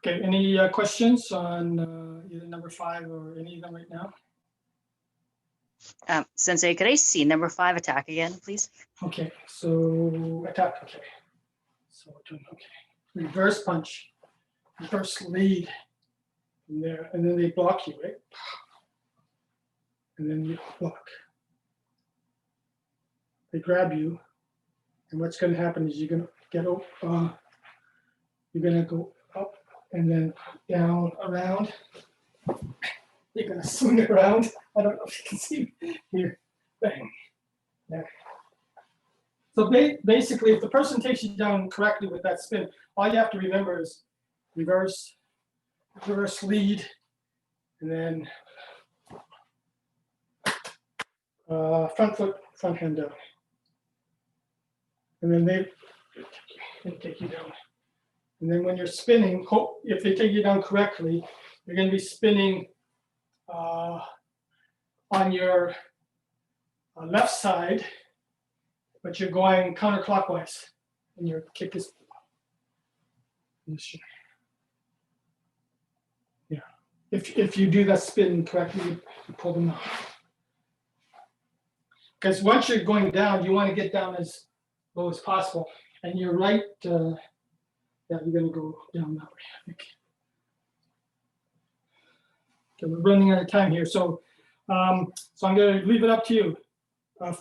Okay, any questions on either number 5 or any of them right now? Sensei, could I see number 5 attack again, please? Okay, so attack. Okay, so okay, reverse punch, reverse lead from there, and then they block you, right? And then you block. They grab you, and what's going to happen is you're going to get you're going to go up and then down around. You're going to swing it around. I don't know if you can see here. Bang. There. So basically, if the person takes you down correctly with that spin, all you have to remember is reverse lead, and then front foot, front hand down. And then they take you down. And then when you're spinning, if they take you down correctly, you're going to be spinning on your left side, but you're going counterclockwise, and your kick is. Yeah, if you do that spin correctly, you pull them out. Because once you're going down, you want to get down as low as possible, and you're right. Yeah, you're going to go down that way, I think. Okay, we're running out of time here, so so I'm going to leave it up to you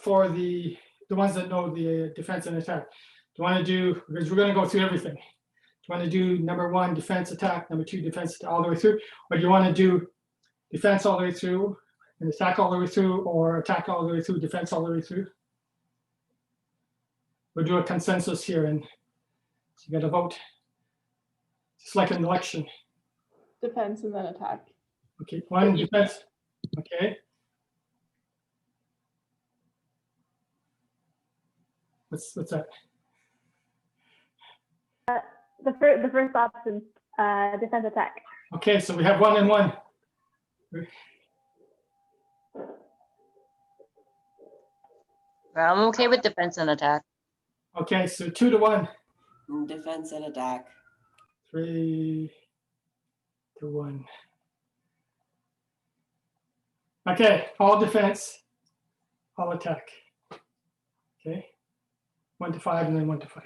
for the ones that know the defense and attack. Do you want to do, because we're going to go through everything. Do you want to do number 1, defense, attack, number 2, defense all the way through, or do you want to do defense all the way through and attack all the way through, or attack all the way through, defense all the way through? We'll do a consensus here, and so you got to vote. It's like an election. Defense and then attack. Okay, 1 defense. Okay. What's that? The first option, defense attack. Okay, so we have 1 and 1. I'm okay with defense and attack. Okay, so 2 to 1. Defense and attack. 3 to 1. Okay, all defense, all attack. Okay, 1 to 5 and then 1 to 5.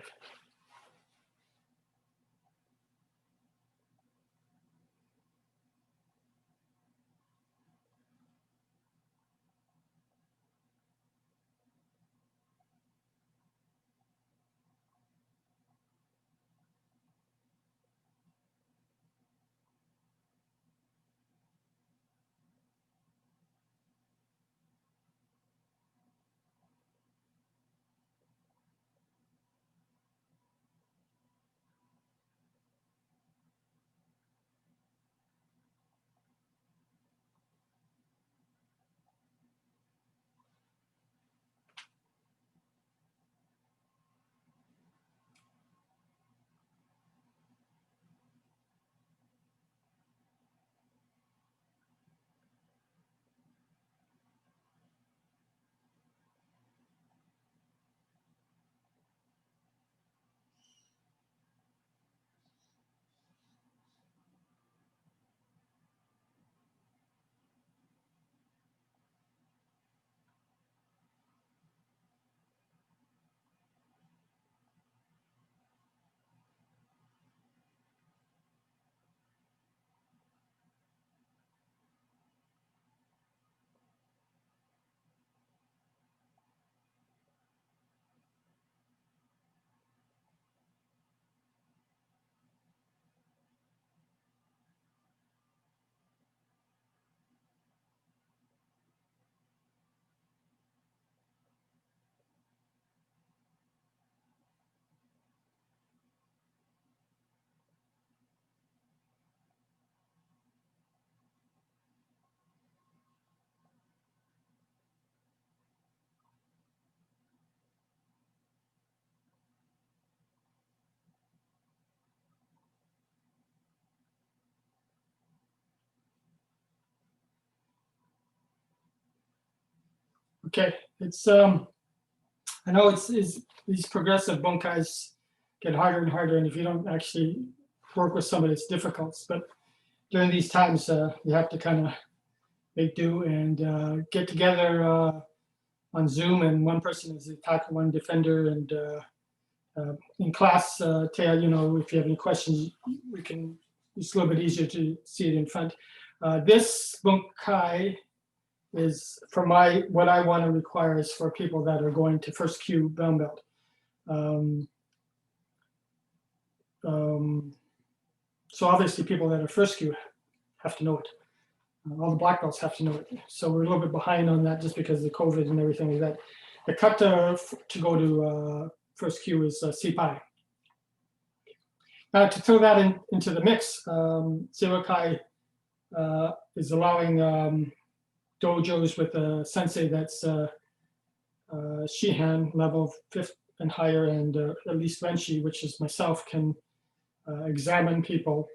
Okay, it's I know it's these progressive bunkais get harder and harder, and if you don't actually work with somebody, it's difficult. But during these times, you have to kind of make do and get together on Zoom, and one person is the attacker, one defender, and in class, Taya, you know, if you have any questions, we can. It's a little bit easier to see it in front. This bunkai is for what I want to require is for people that are going to first Q brown belt. So obviously people that are first Q have to know it. All the black belts have to know it. So we're a little bit behind on that just because of the COVID and everything like that. The cut to go to first Q is CPI. Now to throw that into the mix, Seiwakai is allowing dojos with a sensei that's Shihan level 5th and higher, and at least Renshi, which is myself, can examine people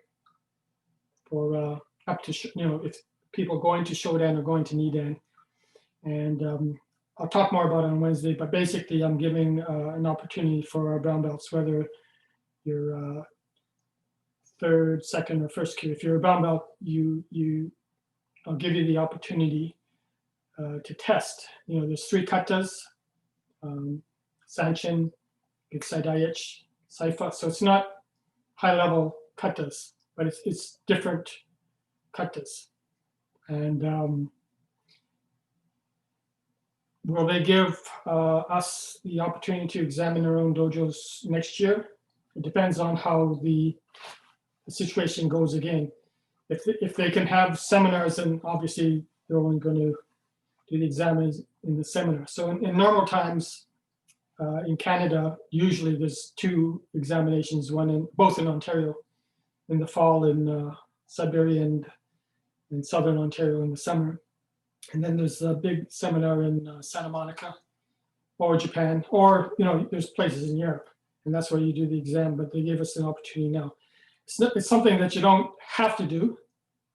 for up to, if people going to Shodan or going to Nidan. And I'll talk more about it on Wednesday, but basically I'm giving an opportunity for our brown belts, whether you're third, second, or first Q. If you're a brown belt, I'll give you the opportunity to test. There's 3 katas, Sanchin, Gitsai Saifa. So it's not high-level katas, but it's different katas. And will they give us the opportunity to examine our own dojos next year? It depends on how the situation goes again. If they can have seminars, then obviously they're only going to do the exams in the seminar. So in normal times in Canada, usually there's 2 examinations, both in Ontario in the fall, in Sudbury and in Southern Ontario in the summer. And then there's a big seminar in Santa Monica or Japan, or, there's places in Europe, and that's where you do the exam, but they gave us an opportunity now. It's something that you don't have to do.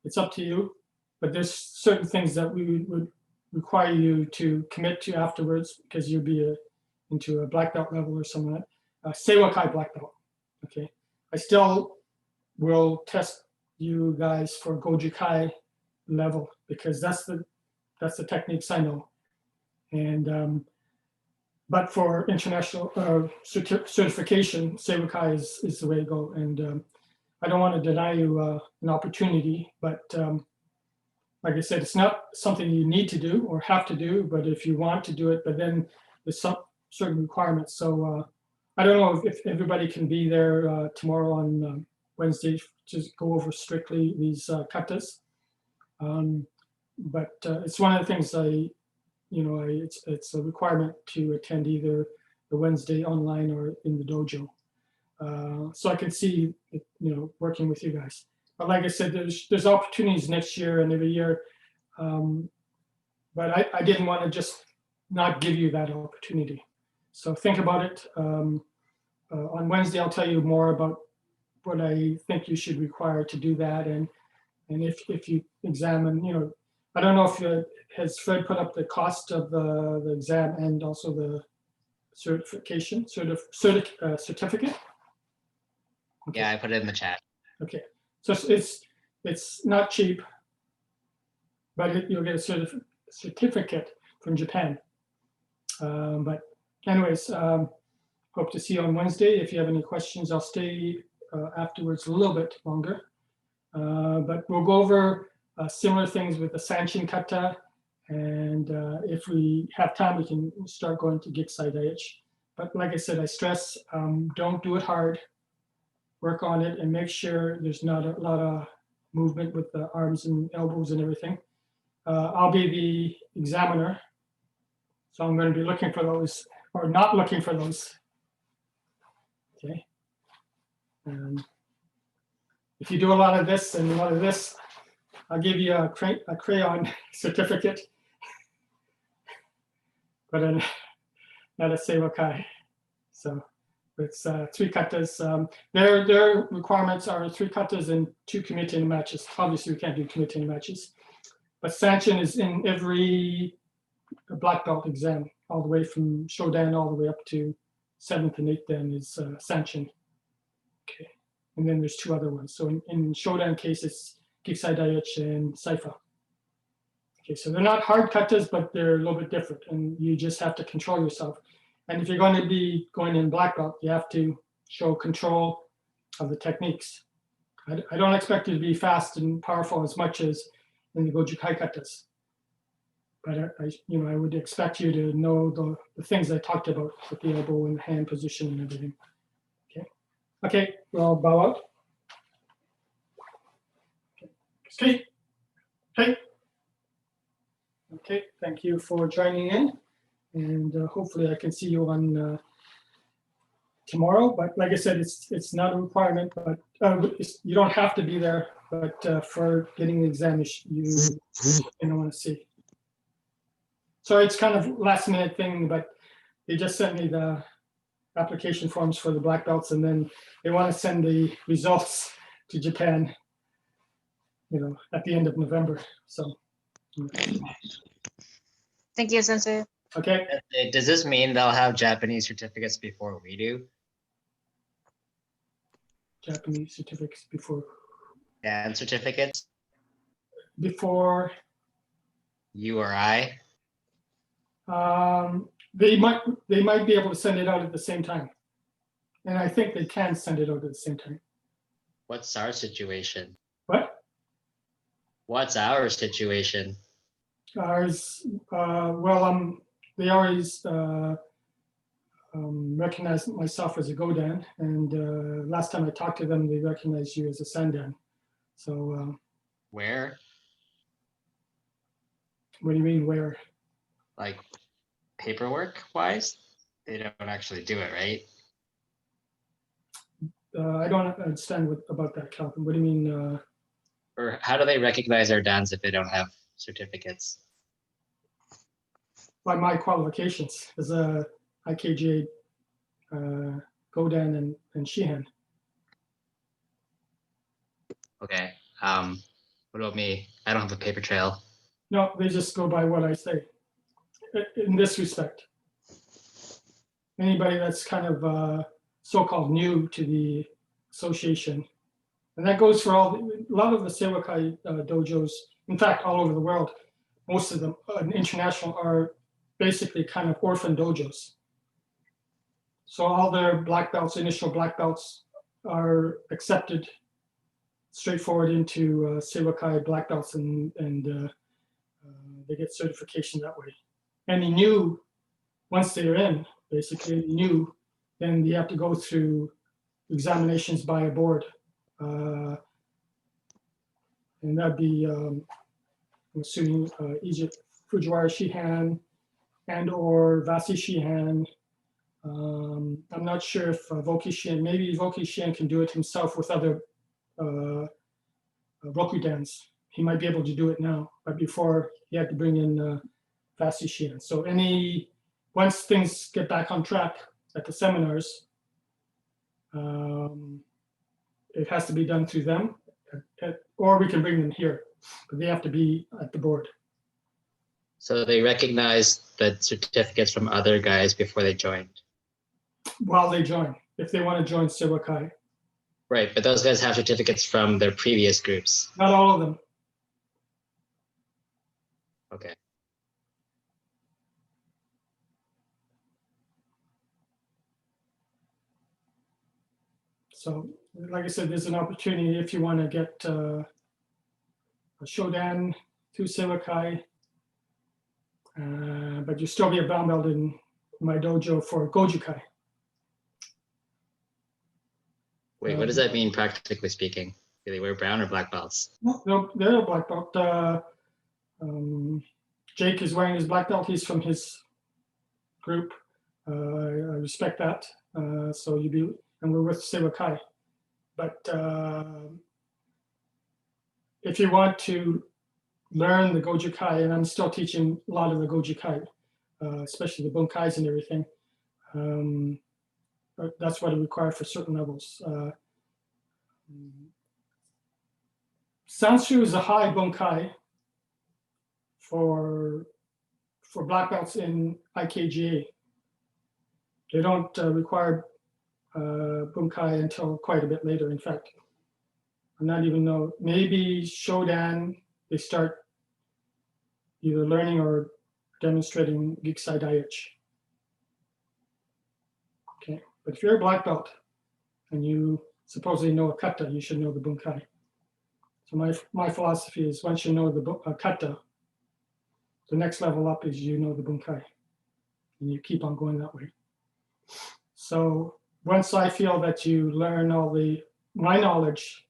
It's up to you, but there's certain things that we would require you to commit to afterwards, because you'll be into a black belt level or something like that. Seiwakai black belt, okay? I still will test you guys for Goju Kai level, because that's the techniques I know. And but for international certification, Seiwakai is the way to go. And I don't want to deny you an opportunity, but like I said, it's not something you need to do or have to do, but if you want to do it, but then there's some certain requirements. So I don't know if everybody can be there tomorrow on Wednesday to go over strictly these katas. But it's one of the things it's a requirement to attend either the Wednesday online or in the dojo. So I can see, working with you guys. But like I said, there's opportunities next year and every year. But I didn't want to just not give you that opportunity. So think about it. On Wednesday, I'll tell you more about what I think you should require to do that. And if you examine, I don't know if has Fred put up the cost of the exam and also the certification, certificate? Okay. Yeah, I put it in the chat. Okay, so it's not cheap, but you'll get a certificate from Japan. But anyways, hope to see you on Wednesday. If you have any questions, I'll stay afterwards a little bit longer. But we'll go over similar things with the Sanchin kata, and if we have time, we can start going to Gitsai Daiichi. But like I said, I stress, don't do it hard. Work on it and make sure there's not a lot of movement with the arms and elbows and everything. I'll be the examiner, so I'm going to be looking for those, or not looking for those. Okay. If you do a lot of this and a lot of this, I'll give you a crayon certificate, but not a Seiwakai. So it's 3 katas. Their requirements are 3 katas and 2 committed matches. Obviously, we can't do committed matches, but Sanchin is in every a black belt exam, all the way from Shodan all the way up to 7th and 8th dan is Sanchin. Okay, and then there's 2 other ones. So in Shodan case, it's Giksai Daich and Saifa. Okay, so they're not hard katas, but they're a little bit different, and you just have to control yourself. And if you're going to be going in black belt, you have to show control of the techniques. I don't expect you to be fast and powerful as much as in the Goju Kai katas, but I would expect you to know the things I talked about with the elbow and the hand position and everything. Okay, we'll bow out. Okay. Hey. Okay, thank you for joining in, and hopefully I can see you on tomorrow. But like I said, it's not a requirement, but you don't have to be there. But for getting the exam, you want to see. So it's kind of last minute thing, but they just sent me the application forms for the black belts, and then they want to send the results to Japan, at the end of November. So. Thank you, Sensei. Okay. Does this mean they'll have Japanese certificates before we do? Japanese certificates before. And certificates? Before. You or I? They might be able to send it out at the same time, and I think they can send it out at the same time. What's our situation? What? What's our situation? Ours, they always recognize myself as a Godan, and last time I talked to them, they recognized you as a Sandan. So. Where? What do you mean, where? Like paperwork wise? They don't actually do it, right? I don't understand about that, Calvin. What do you mean? Or how do they recognize our dans if they don't have certificates? By my qualifications as a IKJ, Godan, and Shihan. Okay. What about me? I don't have a paper trail. No, they just go by what I say. In this respect, anybody that's kind of so-called new to the association, and that goes for a lot of the Seiwakai dojos. In fact, all over the world, most of them international are basically kind of orphan dojos. So all their black belts, initial black belts, are accepted straightforward into Seiwakai black belts, and they get certification that way. Any new, once they're in, basically new, then you have to go through examinations by a board. And that'd be, I'm assuming, Egypt, Fujiwara Shihan and or Vasi Shihan. I'm not sure if Voki Shihan, maybe Voki Shihan can do it himself with other Rokudans. He might be able to do it now, but before he had to bring in Vasi Shihan. So once things get back on track at the seminars, it has to be done through them, or we can bring them here, but they have to be at the board. So they recognize the certificates from other guys before they joined. While they join, if they want to join Seiwakai. Right, but those guys have certificates from their previous groups. Not all of them. Okay. So, like I said, there's an opportunity if you want to get a Shodan through Seiwakai, but you still be a brown belt in my dojo for Goju Kai. Wait, what does that mean practically speaking? Do they wear brown or black belts? No, they're a black belt. Jake is wearing his black belt. He's from his group. I respect that. So and we're with Seiwakai. But if you want to learn the Goju Kai, and I'm still teaching a lot of the Goju Kai, especially the Bunkais and everything, that's what it requires for certain levels. Sanshu is a high Bunkai for for black belts in IKGA. They don't require bunkai until quite a bit later. In fact, I'm not even know, maybe Shodan, they start either learning or demonstrating Gikusai Daiichi. Okay, but if you're a black belt and you supposedly know a kata, you should know the bunkai. So my philosophy is once you know the kata, the next level up is you know the bunkai, and you keep on going that way. So once I feel that you learn my knowledge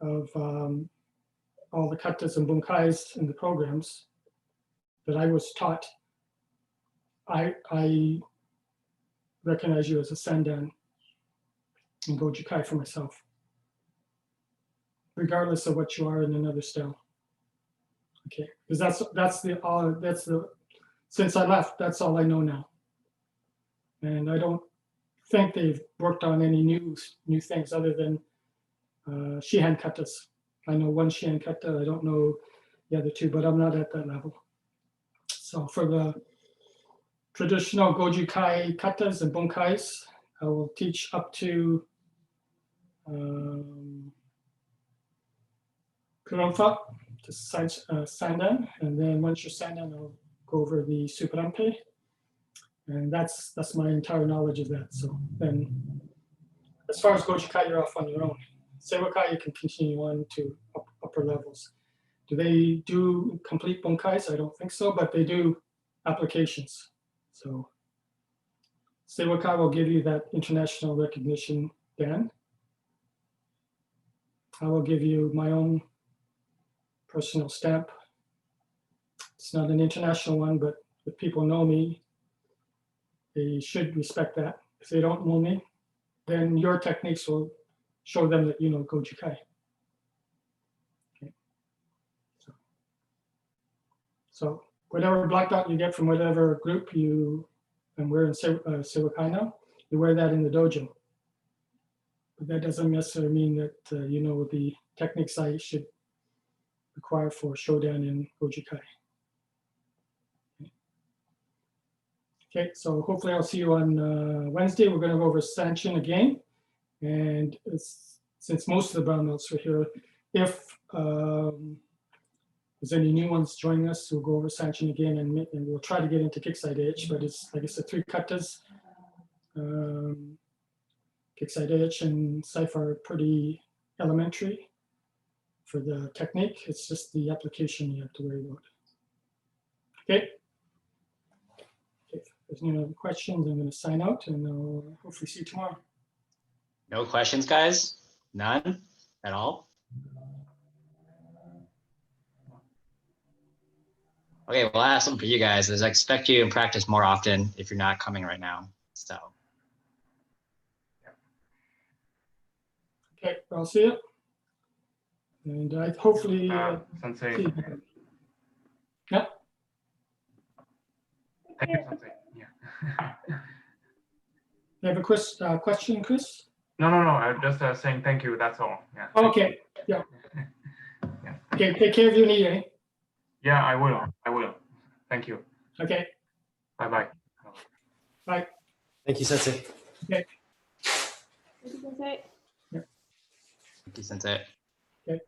of all the katas and bunkais in the programs that I was taught, I recognize you as a sandan in Goju Kai for myself, regardless of what you are in another style. Okay, because that's the since I left, that's all I know now, and I don't think they've worked on any new things other than Shihan katas. I know one Shihan kata. I don't know the other two, but I'm not at that level. So for the traditional Goju Kai katas and bunkais, I will teach up to Kuronfa, to Sandan, and then once you're Sandan, I'll go over the Superampe, and that's my entire knowledge of that. So then, as far as Goju Kai, you're off on your own. Seiwa Kai, you can continue on to upper levels. Do they do complete bunkais? I don't think so, but they do applications. So Seiwa Kai will give you that international recognition then. I will give you my own personal stamp. It's not an international one, but if people know me, they should respect that. If they don't know me, then your techniques will show them that you know Goju Kai. Okay. So whatever black belt you get from whatever group and we're in Seiwa Kai now, you wear that in the dojo. But that doesn't necessarily mean that you know the techniques I should require for Shodan and Goju Kai. Okay, so hopefully I'll see you on Wednesday. We're going to go over Sanchin again. And since most of the brown belts are here, if there's any new ones joining us, we'll go over Sanchin again, and we'll try to get into Gikusai Daiichi, but it's, like I said, 3 katas. Gikusai Daiichi and Saifa are pretty elementary for the technique. It's just the application you have to worry about. Okay. If there's no other questions, I'm going to sign out, and I'll hopefully see you tomorrow. No questions, guys? None at all? Okay, well, I have something for you guys. I expect you to practice more often if you're not coming right now. So. Okay, I'll see you. And I hopefully Sensei. see you. Yeah. Thank you, Sensei. Yeah. You have a question, Chris? No. I'm just saying thank you. That's all. Yeah. Okay. Yeah. Yeah. Okay. Take care if you need any. Yeah, I will. Thank you. Okay. Bye-bye. Bye. Thank you, Sensei. Okay. Thank you, Sensei. Thank you, Sensei. Okay.